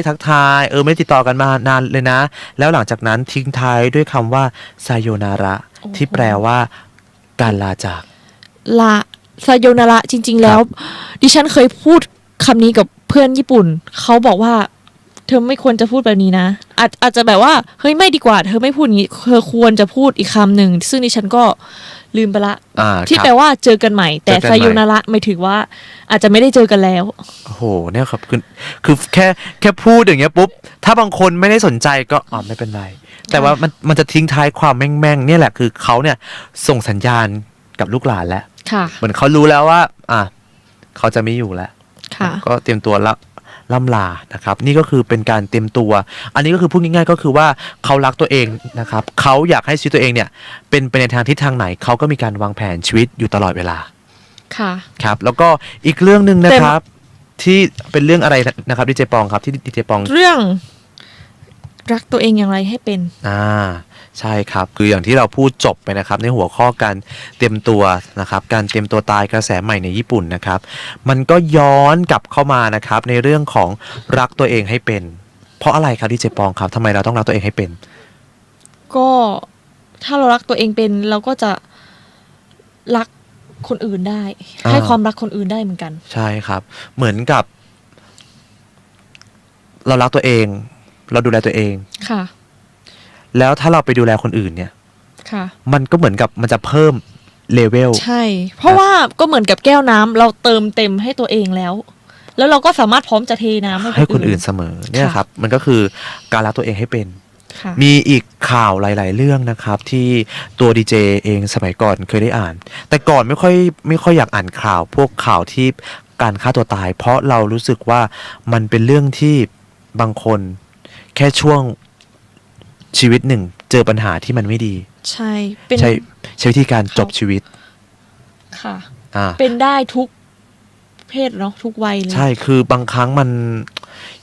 ทักทายไม่ติดต่อกันมานานเลยนะแล้วหลังจากนั้นทิ้งท้ายด้วยคำว่าไซโยนาระที่แปลว่าการลาจากไซโยนาระจริงๆแล้วดิฉันเคยพูดคำนี้กับเพื่อนญี่ปุ่นเขาบอกว่าเธอไม่ควรจะพูดแบบนี้นะอาจจะแบบว่าเฮ้ยไม่ดีกว่าเธอไม่พูดอย่างนี้เธอควรจะพูดอีกคำหนึ่งซึ่งดิฉันก็ลืมไปละที่แปลว่าเจอกันใหม่แต่ไซโยนาระไม่ถือว่าอาจจะไม่ได้เจอกันแล้วโอ้โหเนี่ยครับคือแค่พูดอย่างเงี้ยปุ๊บถ้าบางคนไม่ได้สนใจก็ไม่เป็นไรแต่ว่ามันจะทิ้งท้ายความแม่งเนี่ยแหละคือเขาเนี่ยส่งสัญญาณกับลูกหลานแล้วเหมือนเขารู้แล้วว่าเขาจะไม่อยู่แล้วก็เตรียมตัวล่ำลานะครับนี่ก็คือเป็นการเตรียมตัวอันนี้ก็คือพูดง่ายๆก็คือว่าเขารักตัวเองนะครับเขาอยากให้ชีวิตตัวเองเนี่ยเป็นไปในทางทิศทางไหนเขาก็มีการวางแผนชีวิตอยู่ตลอดเวลาครับแล้วก็อีกเรื่องนึงนะครับที่เป็นเรื่องอะไรนะครับดีเจปองครับที่ดีเจปองเรื่องรักตัวเองอย่างไรให้เป็นใช่ครับคืออย่างที่เราพูดจบไปนะครับในหัวข้อการเตรียมตัวนะครับการเตรียมตัวตายกระแสใหม่ในญี่ปุ่นนะครับมันก็ย้อนกลับเข้ามานะครับในเรื่องของรักตัวเองให้เป็นเพราะอะไรครับดีเจปองครับทำไมเราต้องรักตัวเองให้เป็นก็ถ้าเรารักตัวเองเป็นเราก็จะรักคนอื่นได้ให้ความรักคนอื่นได้เหมือนกันใช่ครับเหมือนกับเรารักตัวเองเราดูแลตัวเองค่ะแล้วถ้าเราไปดูแลคนอื่นเนี่ยมันก็เหมือนกับมันจะเพิ่มเลเวลใช่เพราะว่าก็เหมือนกับแก้วน้ำเราเติมเต็มให้ตัวเองแล้วเราก็สามารถพร้อมจะเทน้ำให้คนอื่นเสมอเนี่ยครับมันก็คือการรักตัวเองให้เป็นมีอีกข่าวหลายๆเรื่องนะครับที่ตัวดีเจเองสมัยก่อนเคยได้อ่านแต่ก่อนไม่ค่อยอยากอ่านข่าวพวกข่าวที่การฆ่าตัวตายเพราะเรารู้สึกว่ามันเป็นเรื่องที่บางคนแค่ช่วงชีวิตหนึ่งเจอปัญหาที่มันไม่ดีใช่ใช้วิธีการจบชีวิตค่ะเป็นได้ทุกเพศเนาะทุกวัยเลยใช่คือบางครั้งมัน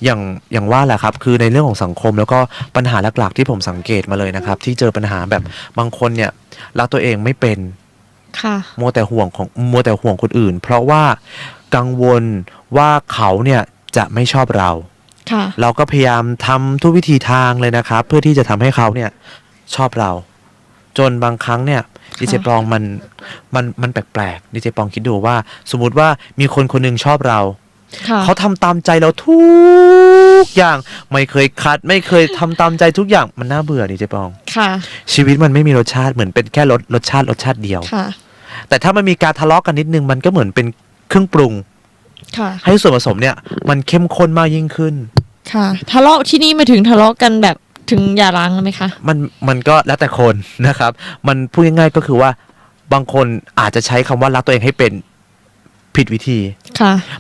อย่างว่าแหละครับคือในเรื่องของสังคมแล้วก็ปัญหาหลักๆที่ผมสังเกตมาเลยนะครับที่เจอปัญหาแบบบางคนเนี่ยรักตัวเองไม่เป็นมัวแต่ห่วงคนอื่นเพราะว่ากังวลว่าเขาเนี่ยจะไม่ชอบเราเราก็พยายามทำทุกวิธีทางเลยนะครับเพื่อที่จะทำให้เขาเนี่ยชอบเราจนบางครั้งเนี่ยดีเจปองมันแปลกๆดีเจปองคิดดูว่าสมมุติว่ามีคนคนนึงชอบเราเขาทำตามใจเราทุกอย่างไม่เคยคัดไม่เคยทำตามใจทุกอย่างมันน่าเบื่อดีเจปองชีวิตมันไม่มีรสชาติเหมือนเป็นแค่รสชาติเดียวแต่ถ้ามันมีการทะเลาะกันนิดนึงมันก็เหมือนเป็นเครื่องปรุงให้ส่วนผสมเนี่ยมันเข้มข้นมากยิ่งขึ้นทะเลาะที่นี่มาถึงทะเลาะกันแบบถึงหย่าร้างไหมคะมันก็แล้วแต่คนนะครับมันพูดง่ายๆก็คือว่าบางคนอาจจะใช้คำว่ารักตัวเองให้เป็นผิดวิธี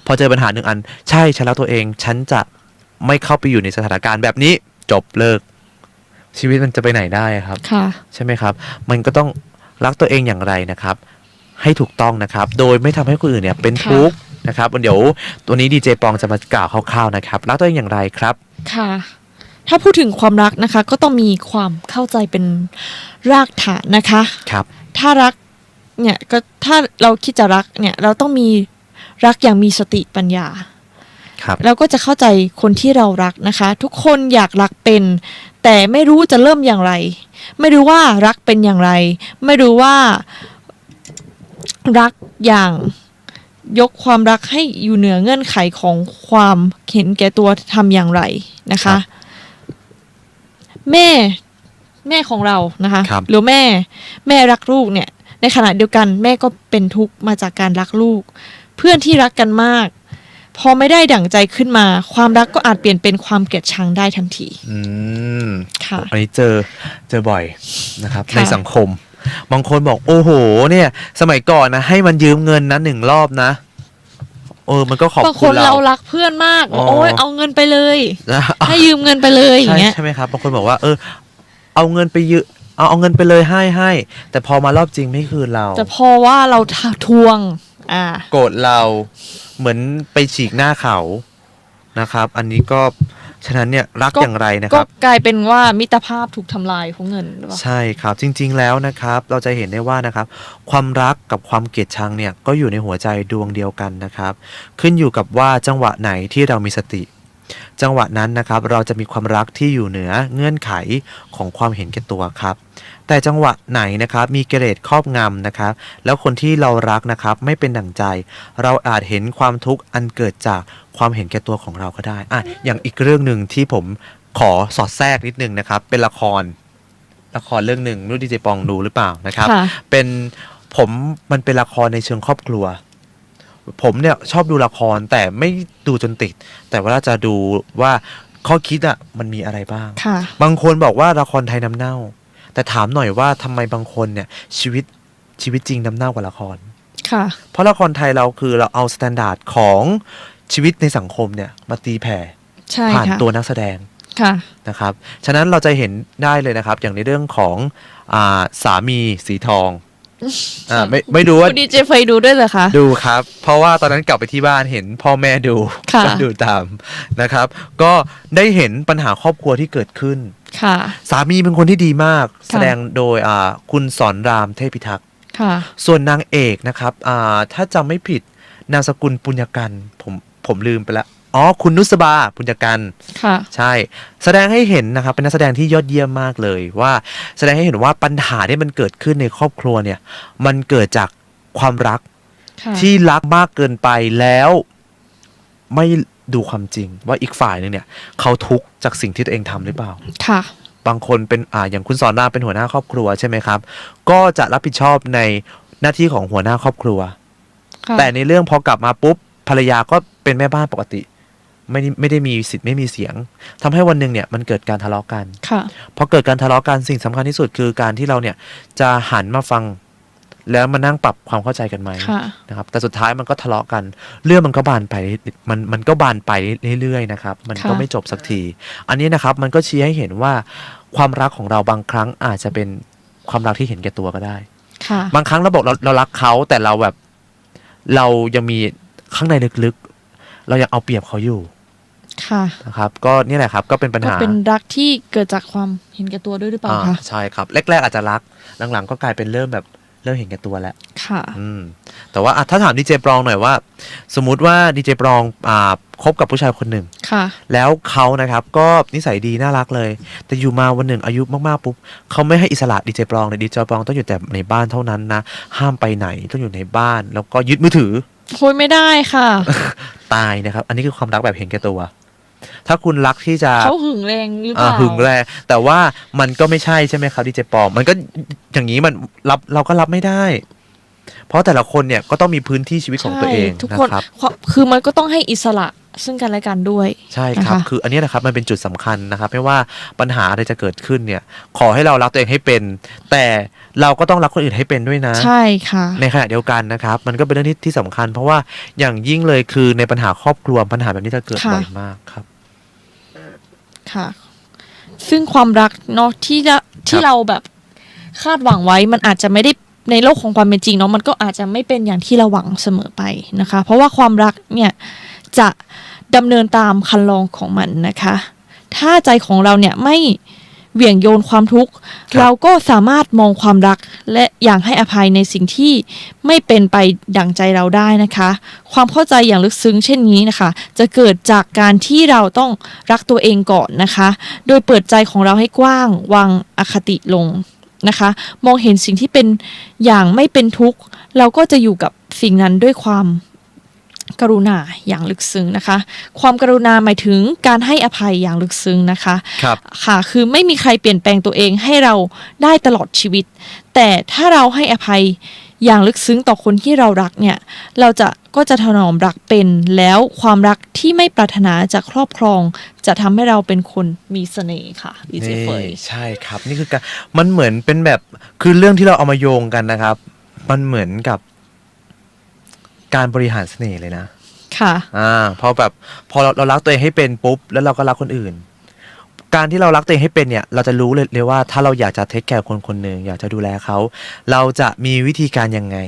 พอเจอปัญหาหนึ่งอันใช่ฉันรักตัวเองฉันจะไม่เข้าไปอยู่ในสถานการณ์แบบนี้จบเลิกชีวิตมันจะไปไหนได้ครับใช่ไหมครับมันก็ต้องรักตัวเองอย่างไรนะครับให้ถูกต้องนะครับโดยไม่ทำให้คนอื่นเนี่ยเป็นทุกข์นะครับเดี๋ยวตัวนี้ดีเจปองจะมากล่าวคร่าวๆนะครับรักตัวเองอย่างไรครับค่ะถ้าพูดถึงความรักนะคะก็ต้องมีความเข้าใจเป็นรากฐานนะคะครับถ้ารักเนี่ยก็ถ้าเราคิดจะรักเนี่ยเราต้องมีรักอย่างมีสติปัญญาครับเราก็จะเข้าใจคนที่เรารักนะคะทุกคนอยากรักเป็นแต่ไม่รู้จะเริ่มอย่างไรไม่รู้ว่ารักเป็นอย่างไรไม่รู้ว่ารักอย่างยกความรักให้อยู่เหนือเงื่อนไขของความเห็นแก่ตัวทำอย่างไรนะคะแม่ของเรานะคะหรือแม่รักลูกเนี่ยในขณะเดียวกันแม่ก็เป็นทุกข์มาจากการรักลูกเพื่อนที่รักกันมากพอไม่ได้ดั่งใจขึ้นมาความรักก็อาจเปลี่ยนเป็นความเกลียดชังได้ทันทีค่ะอันนี้เจอบ่อยนะครับในสังคมบางคนบอกโอ้โหเนี่ยสมัยก่อนนะให้มันยืมเงินนะ1 รอบนะ มันก็ขอบ บางค คุณ นเรารักเพื่อนมากบอกโอ้ยเอาเงินไปเลย ให้ยืมเงินไปเลยอย่างเงี้ย ใช่ไหมครับบางคนบอกว่าเอาเงินไปยืมเอาเงินไปเลยให้แต่พอมารอบจริงไม่คืนเรา แต่พอว่าเราทวงโกรธเราเหมือนไปฉีกหน้าเขานะครับ อันนี้ก็ฉะนั้นเนี่ยรักอย่างไรนะค ก็ รับ กลายเป็นว่ามิตรภาพถูกทำลายเพราะเงินหรือเปล่า ใช่ครับจริงๆแล้วนะครับเราจะเห็นได้ว่านะครับความรักกับความเกลียดชังเนี่ยก็อยู่ในหัวใจดวงเดียวกันนะครับขึ้นอยู่กับว่าจังหวะไหนที่เรามีสติ จังหวะนั้นนะครับเราจะมีความรักที่อยู่เหนือเงื่อนไขของความเห็นแก่ตัวครับแต่จังหวะไหนนะครับมีกิเลสครอบงำนะครับแล้วคนที่เรารักนะครับไม่เป็นดั่งใจ เราอาจเห็นความทุกข์อันเกิดจากความเห็นแก่ตัวของเราก็ได้อย่างอีกเรื่องหนึ่งที่ผมขอสอดแทรกนิดนึงนะครับเป็นละครเรื่องหนึ่งไม่รู้ดีเจปองดูหรือเปล่านะครับ ค่ะ มันเป็นละครในเชิงครอบครัวผมเนี่ยชอบดูละครแต่ไม่ดูจนติดแต่ว่าจะดูว่าข้อคิดมันมีอะไรบ้าง ค่ะ บางคนบอกว่าละครไทยน้ำเน่าแต่ถามหน่อยว่าทำไมบางคนเนี่ยชีวิตจริงน้ำเน่ากว่าละคร ค่ะ เพราะละครไทยเราคือเราเอาสแตนดาร์ดของชีวิตในสังคมเนี่ยมาตีแผ่ ใช่ ผ่าน ค่ะ ตัวนักแสดง ค่ะ นะครับฉะนั้นเราจะเห็นได้เลยนะครับอย่างในเรื่องของสามีสีทองไม่ดูว่า คุณดีเจเคยดูด้วยเหรอคะ ดูครับเพราะว่าตอนนั้นกลับไปที่บ้านเห็นพ่อแม่ดู ค่ะ ก็ดูตามนะครับก็ได้เห็นปัญหาครอบครัวที่เกิดขึ้น ค่ะ สามีเป็นคนที่ดีมากแสดงโดยคุณสอนรามเทพิทักษ์ ค่ะ ส่วนนางเอกนะครับถ้าจำไม่ผิดนามสกุลปุญญกันผมลืมไปแล้วคุณนุสบาปุญญกัน ค่ะ ใช่แสดงให้เห็นนะครับเป็นนักแสดงที่ยอดเยี่ยมมากเลยว่าแสดงให้เห็นว่าปัญหาที่มันเกิดขึ้นในครอบครัวเนี่ยมันเกิดจากความรัก ค่ะ ที่รักมากเกินไปแล้วไม่ดูความจริงว่าอีกฝ่ายนึงเนี่ยเขาทุกข์จากสิ่งที่ตัวเองทำหรือเปล่า ค่ะ บางคนเป็นอย่างคุณสอนรามเป็นหัวหน้าครอบครัวใช่ไหมครับก็จะรับผิดชอบในหน้าที่ของหัวหน้าครอบครัว ค่ะ แต่ในเรื่องพอกลับมาปุ๊บภรรยาก็เป็นแม่บ้านปกติไม่ได้มีสิทธิ์ไม่มีเสียงทำให้วันหนึ่งเนี่ยมันเกิดการทะเลาะกัน ค่ะ พอเกิดการทะเลาะกันสิ่งสำคัญที่สุดคือการที่เราเนี่ยจะหันมาฟังแล้วมานั่งปรับความเข้าใจกันไหม ค่ะ นะครับแต่สุดท้ายมันก็ทะเลาะกันเรื่องมันก็บานไปมันก็บานไปเรื่อยๆนะครับมันก็ ค่ะ ไม่จบสักทีอันนี้นะครับมันก็ชี้ให้เห็นว่าความรักของเราบางครั้งอาจจะเป็นความรักที่เห็นแก่ตัวก็ได้ ค่ะ บางครั้งเราบอกเรารักเขาแต่เราแบบเรายังมีข้างในลึกๆเรายังเอาเปรียบเขาอยู่ ค่ะ นะครับก็นี่แหละครับก็เป็นปัญ ก็ หา เป็นรักที่เกิดจากความเห็นแก่ตัวด้วยหรือเปล่าคะ ใช่ครับแรกๆอาจจะรักหลังๆก็กลายเป็นเริ่มเห็นแก่ตัวแล้ว ค่ะ แต่ว่าถ้าถามดีเจปรองหน่อยว่า สมมุติว่าดีเจปรองคบกับผู้ชายคนหนึ่ง ค่ะ แล้วเขานะครับก็นิสัยดีน่ารักเลย แต่อยู่มาวันหนึ่งอายุมากๆปุ๊บเขาไม่ให้อิสระดีเจปรองเลยดีเจปรองต้องอยู่แต่ในบ้านเท่านั้นนะห้ามไปไหนต้องอยู่ในบ้าน แล้วก็ยึดมือถือ โอ้ยไม่ได้ค่ะ ตายนะครับ อันนี้คือความรักแบบเห็นแก่ตัว ถ้าคุณรักที่จะ เขาหึงแรงหรือเปล่า หึงแรงแต่ว่ามันก็ไม่ใช่ใช่ไหมครับดีเจปอมมันก็อย่างนี้มันเราก็รับไม่ได้ เพราะแต่ละคนเนี่ยก็ต้องมีพื้นที่ชีวิตของตัวเอง ใช่ทุก นะ คน ครับ คือมันก็ต้องให้อิสระซึ่งกันและกันด้วย ใช่ครับ นะคะ คืออันนี้นะครับมันเป็นจุดสำคัญนะครับไม่ว่าปัญหาอะไรจะเกิดขึ้นเนี่ย ขอให้เรารักตัวเองให้เป็น แต่เราก็ต้องรักคนอื่นให้เป็นด้วยนะ ใช่ค่ะ ในขณะเดียวกันนะครับ มันก็เป็นเรื่องที่สำคัญ เพราะว่าอย่างยิ่งเลยคือในปัญหาครอบครัวปัญหาแบบนี้จะเกิด ค่ะ บ่อยมากครับ ค่ะ ซึ่งความรักเนาะที่เราแบบคาดหวังไว้มันอาจจะไม่ได้ในโลกของความเป็นจริงเนาะมันก็อาจจะไม่เป็นอย่างที่เราหวังเสมอไปนะคะ เพราะว่าความรักเนี่ยจะดำเนินตามคันลองของมันนะคะ ถ้าใจของเราเนี่ยไม่เหวี่ยงโยนความทุกข์ ครับ เราก็สามารถมองความรักและอย่างให้อภัยในสิ่งที่ไม่เป็นไปดั่งใจเราได้นะคะ ความเข้าใจอย่างลึกซึ้งเช่นนี้นะคะ จะเกิดจากการที่เราต้องรักตัวเองก่อนนะคะ โดยเปิดใจของเราให้กว้างวางอคติลงนะคะ มองเห็นสิ่งที่เป็นอย่างไม่เป็นทุกข์ เราก็จะอยู่กับสิ่งนั้นด้วยความกรุณาอย่างลึกซึ้งนะคะ ความกรุณาหมายถึงการให้อภัยอย่างลึกซึ้งนะคะ ครับ ค่ะ คือไม่มีใครเปลี่ยนแปลงตัวเองให้เราได้ตลอดชีวิต แต่ถ้าเราให้อภัยอย่างลึกซึ้งต่อคนที่เรารักเนี่ย เราก็จะถนอมรักเป็น แล้วความรักที่ไม่ปรารถนาจะครอบครอง จะทำให้เราเป็นคนมีเสน่ห์ค่ะดีเจเฟย ใช่ครับนี่คือการมันเหมือนเป็นแบบคือเรื่องที่เราเอามาโยงกันนะครับ มันเหมือนกับการบริหารเสน่ห์เลยนะ ค่ะ พอเรารักตัวเองให้เป็นปุ๊บแล้วเราก็รักคนอื่น การที่เรารักตัวเองให้เป็นเนี่ยเราจะรู้เลยว่าถ้าเราอยากจะเทคแคร์คนคนหนึ่งอยากจะดูแลเขาเราจะมีวิธีการยังไง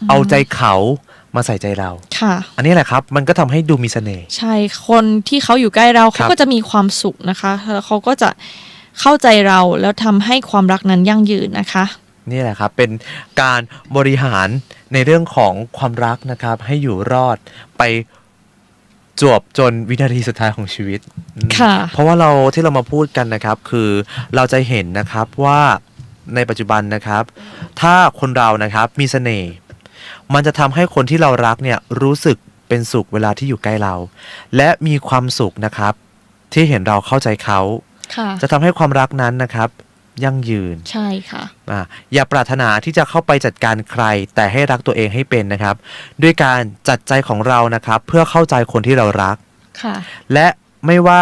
เอาใจเขามาใส่ใจเรา ค่ะ อันนี้แหละครับมันก็ทำให้ดูมีเสน่ห์ ใช่คนที่เขาอยู่ใกล้เรา ครั เขา บ ก็จะมีความสุขนะคะแล้วเขาก็จะเข้าใจเราแล้วทำให้ความรักนั้นยั่งยืนนะคะ นี่แหละครับเป็นการบริหารในเรื่องของความรักนะครับให้อยู่รอดไปจวบจนวินาทีสุดท้ายของชีวิต ค่ะ เพราะว่าเราที่เรามาพูดกันนะครับคือเราจะเห็นนะครับว่าในปัจจุบันนะครับ ถ้าคนเรานะครับมีเสน่ห์มันจะทำให้คนที่เรารักเนี่ยรู้สึกเป็นสุขเวลาที่อยู่ใกล้เรา และมีความสุขนะครับที่เห็นเราเข้าใจเขา ค่ะ จะทำให้ความรักนั้นนะครับยั่งยืน ใช่ค่ะ อย่าปรารถนาที่จะเข้าไปจัดการใครแต่ให้รักตัวเองให้เป็นนะครับด้วยการจัดใจของเรานะครับเพื่อเข้าใจคนที่เรารัก ค่ะ และไม่ว่า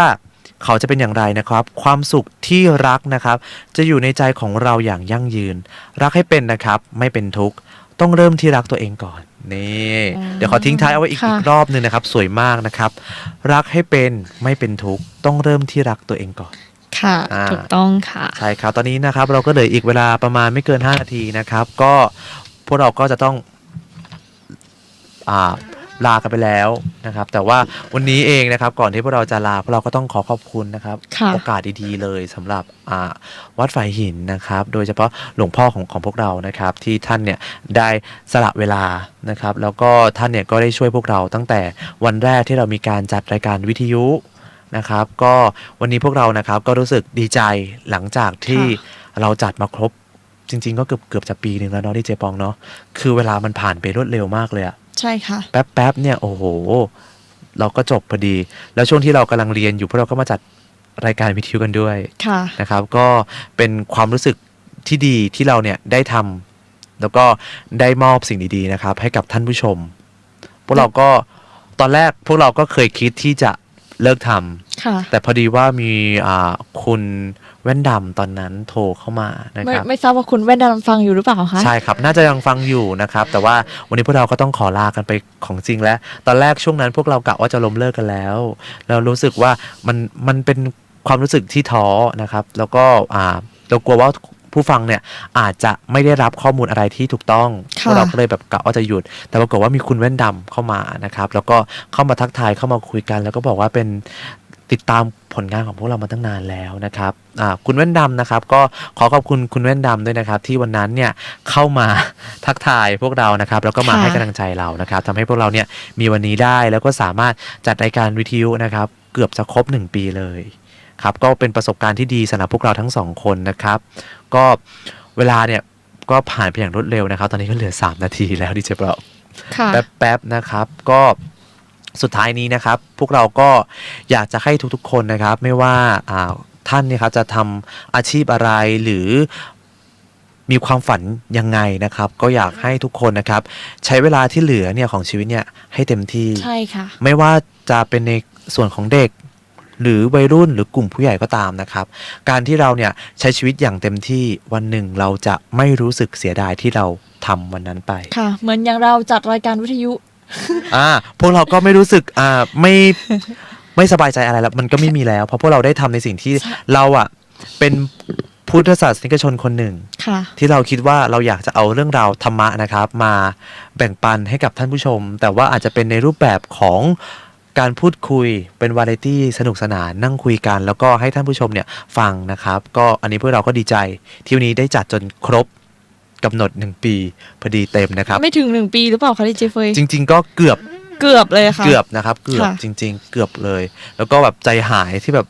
เขาจะเป็นอย่างไรนะครับความสุขที่รักนะครับจะอยู่ในใจของเราอย่างยั่งยืน รักให้เป็นนะครับไม่เป็นทุกข์ต้องเริ่มที่รักตัวเองก่อนนี่เดี๋ยวขอทิ้งท้ายเอาไว้อีกรอบนึงนะครับสวยมากนะครับรักให้เป็นไม่เป็นทุกข์ต้องเริ่มที่รักตัวเองก่อน ค่ะ ถูกต้องค่ะ ใช่ครับตอนนี้นะครับเราก็เหลืออีกเวลาประมาณไม่เกิน5นาทีนะครับก็พวกเราก็จะต้องลากันไปแล้วนะครับแต่ว่าวันนี้เองนะครับก่อนที่พวกเราจะลาพวกเราก็ต้องขอบคุณนะครับ ค่ะ โอกาสดีๆเลยสำหรับวัดฝ่ายหินนะครับโดยเฉพาะหลวงพ่อของพวกเรานะครับที่ท่านเนี่ยได้สละเวลานะครับแล้วก็ท่านเนี่ยก็ได้ช่วยพวกเราตั้งแต่วันแรกที่เรามีการจัดรายการวิทยุนะครับก็วันนี้พวกเรานะครับก็รู้สึกดีใจหลังจากที่เราจัดมาครบจริงๆก็เกือบจะปีหนึ่งแล้วเนาะดีเจปองเนาะคือเวลามันผ่านไปรวดเร็วมากเลยอะ ใช่ค่ะ แป๊บเนี่ยโอ้โหเราก็จบพอดีแล้วช่วงที่เรากำลังเรียนอยู่พวกเราก็มาจัดรายการวิทยุกันด้วย ค่ะ นะครับก็เป็นความรู้สึกที่ดีที่เราเนี่ยได้ทำแล้วก็ได้มอบสิ่งดีๆนะครับให้กับท่านผู้ชมพวกเราก็ตอนแรกพวกเราก็เคยคิดที่จะเลิกทำ ค่ะ แต่พอดีว่ามีคุณแว่นดำตอนนั้นโทรเข้ามานะครับ ไม่ทราบว่าคุณแว่นดำฟังอยู่หรือเปล่าคะ ใช่ครับน่าจะยังฟังอยู่นะครับแต่ว่าวันนี้พวกเราก็ต้องขอลากันไปของจริงแล้วตอนแรกช่วงนั้นพวกเรากะว่าจะล้มเลิกกันแล้วเรารู้สึกว่ามันเป็นความรู้สึกที่ท้อนะครับแล้วก็เรากลัวว่าผู้ฟังเนี่ยอาจจะไม่ได้รับข้อมูลอะไรที่ถูกต้องพวกเราก็เลยแบบกะว่าจะหยุดแต่ปรากฏว่ามีคุณแว่นดำเข้ามานะครับแล้วก็เข้ามาทักทายเข้ามาคุยกันแล้วก็บอกว่าเป็นติดตามผลงานของพวกเรามาตั้งนานแล้วนะครับคุณแว่นดำนะครับก็ขอขอบคุณคุณแว่นดำด้วยนะครับที่วันนั้นเนี่ยเข้ามา ทักทายพวกเรานะครับแล้วก็มา ค่ะ ให้กำลังใจเรานะครับทำให้พวกเราเนี่ยมีวันนี้ได้แล้วก็สามารถจัดรายการวิทยุนะครับเกือบจะครบ1 ปีเลยครับก็เป็นประสบการณ์ที่ดีสำหรับพวกเราทั้ง2 คนนะครับก็เวลาเนี่ยก็ผ่านไปอย่างรวดเร็วนะครับตอนนี้ก็เหลือ3 นาทีแล้วดิเจเปล่า ค่ะ แป๊บๆนะครับก็สุดท้ายนี้นะครับพวกเราก็อยากจะให้ทุกๆคนนะครับไม่ว่าท่านเนี่ยครับจะทำอาชีพอะไรหรือมีความฝันยังไงนะครับก็อยากให้ทุกคนนะครับใช้เวลาที่เหลือเนี่ยของชีวิตเนี่ยให้เต็มที่ ใช่ค่ะ ไม่ว่าจะเป็นในส่วนของเด็กหรือวัยรุ่นหรือกลุ่มผู้ใหญ่ก็ตามนะครับการที่เราเนี่ยใช้ชีวิตอย่างเต็มที่วันหนึ่งเราจะไม่รู้สึกเสียดายที่เราทำวันนั้นไป ค่ะ เหมือนอย่างเราจัดรายการวิทยุ พวกเราก็ไม่รู้สึกไม่สบายใจอะไรแล้วมันก็ไม่มีแล้วเพราะพวกเราได้ทำในสิ่งที่เราเป็นพุทธศาสนิกชนคนหนึ่ง ค่ะ ที่เราคิดว่าเราอยากจะเอาเรื่องราวธรรมะนะครับมาแบ่งปันให้กับท่านผู้ชม แต่ว่าอาจจะเป็นในรูปแบบของการพูดคุยเป็นวาไรตี้สนุกสนานนั่งคุยกัน แล้วก็ให้ท่านผู้ชมเนี่ยฟังนะครับก็อันนี้พวกเราก็ดีใจที่วันนี้ได้จัดจนครบกำหนด1 ปีพอดีเต็มนะครับ ไม่ถึง1 ปีหรือเปล่าคะดิเจเฟย จริง ๆ ก็เกือบ เกือบเลยค่ะ เกือบนะครับเกือบ ค่ะ จริง ๆ เกือบเลย แล้วก็แบบใจหายที่แบบ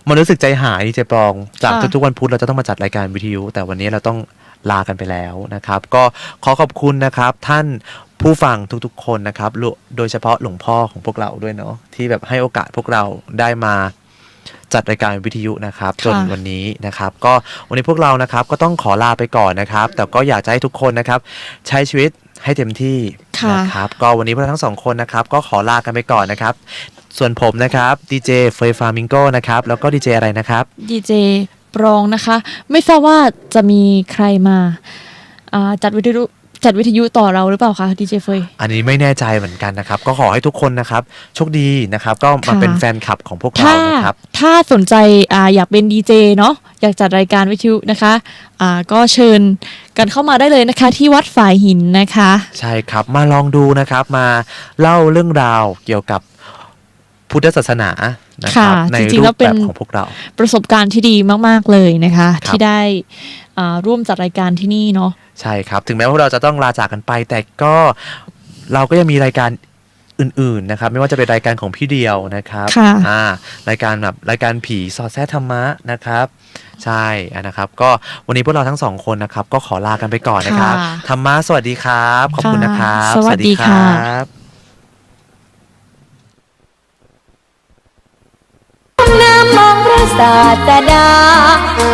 มันรู้สึกใจหายที่เจปองจากทุกๆวันพุธเราจะต้องมาจัดรายการวิทยุแต่วันนี้เราต้องลากันไปแล้วนะครับก็ขอขอบคุณนะครับท่านผู้ฟังทุกๆคนนะครับโดยเฉพาะหลวงพ่อของพวกเราด้วยเนาะที่แบบให้โอกาสพวกเราได้มาจัดรายการวิทยุนะครับจนวันนี้นะครับก็วันนี้พวกเรานะครับก็ต้องขอลาไปก่อนนะครับแต่ก็อยากจะให้ทุกคนนะครับใช้ชีวิตให้เต็มที่นะครับก็วันนี้พวกเราทั้ง2 คนนะครับก็ขอลากันไปก่อนนะครับส่วนผมนะครับดีเจเฟยฟามิงโกนะครับแล้วก็ดีเจอะไรนะครับ ดีเจปรองนะคะ ไม่ทราบว่าจะมีใครมาจัดวิทยุ จัดวิทยุต่อเราหรือเปล่าคะดีเจเฟย อันนี้ไม่แน่ใจเหมือนกันนะครับ ก็ขอให้ทุกคนนะครับโชคดีนะครับ ก็มา ค่ะ เป็นแฟนคลับของพวกเรา ถ้า นะครับ ถ้าสนใจอยากเป็นดีเจเนาะอยากจัดรายการวิทยุนะคะก็เชิญกันเข้ามาได้เลยนะคะ ที่วัดฝายหินนะคะ ใช่ครับมาลองดูนะครับมาเล่าเรื่องราวเกี่ยวกับพุทธศาสนานะครับ ค่ะ ใน จริ รู งๆแล้ ป วเป็ แบ น บของพวกเรา ประสบการณ์ที่ดีมากๆเลยนะคะ ครับ ที่ได้ร่วมจัดรายการที่นี่เนาะ ใช่ครับ ถึงแม้ว่าเราจะต้องลาจากกันไป แต่ก็เราก็ยังมีรายการอื่นๆนะครับ ไม่ว่าจะเป็นรายการของพี่เดียวนะครับ ค่ะ รายการแบบรายการผีสอดแทรธรรมะนะครับ ใช่นะครับ ก็วันนี้พวกเราทั้งสองคนนะครับ ก็ขอลากันไปก่อนนะครับ ค่ะ ธรรมะสวัสดีครับ ขอบคุณนะครับ ค่ะสวัสดีค่ะ รับ น้ำมองพระศาสดา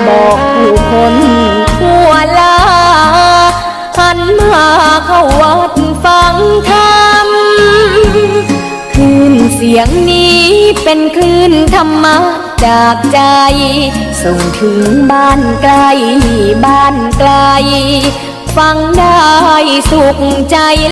บอกผู้คนทั่วลาหันมาเข้าวัดฟังธรรมคลื่นเสียงนี้เป็นคลื่นธรรมะจากใจ ส่งถึงบ้านไกลบ้านไกล ฟังได้สุขใจ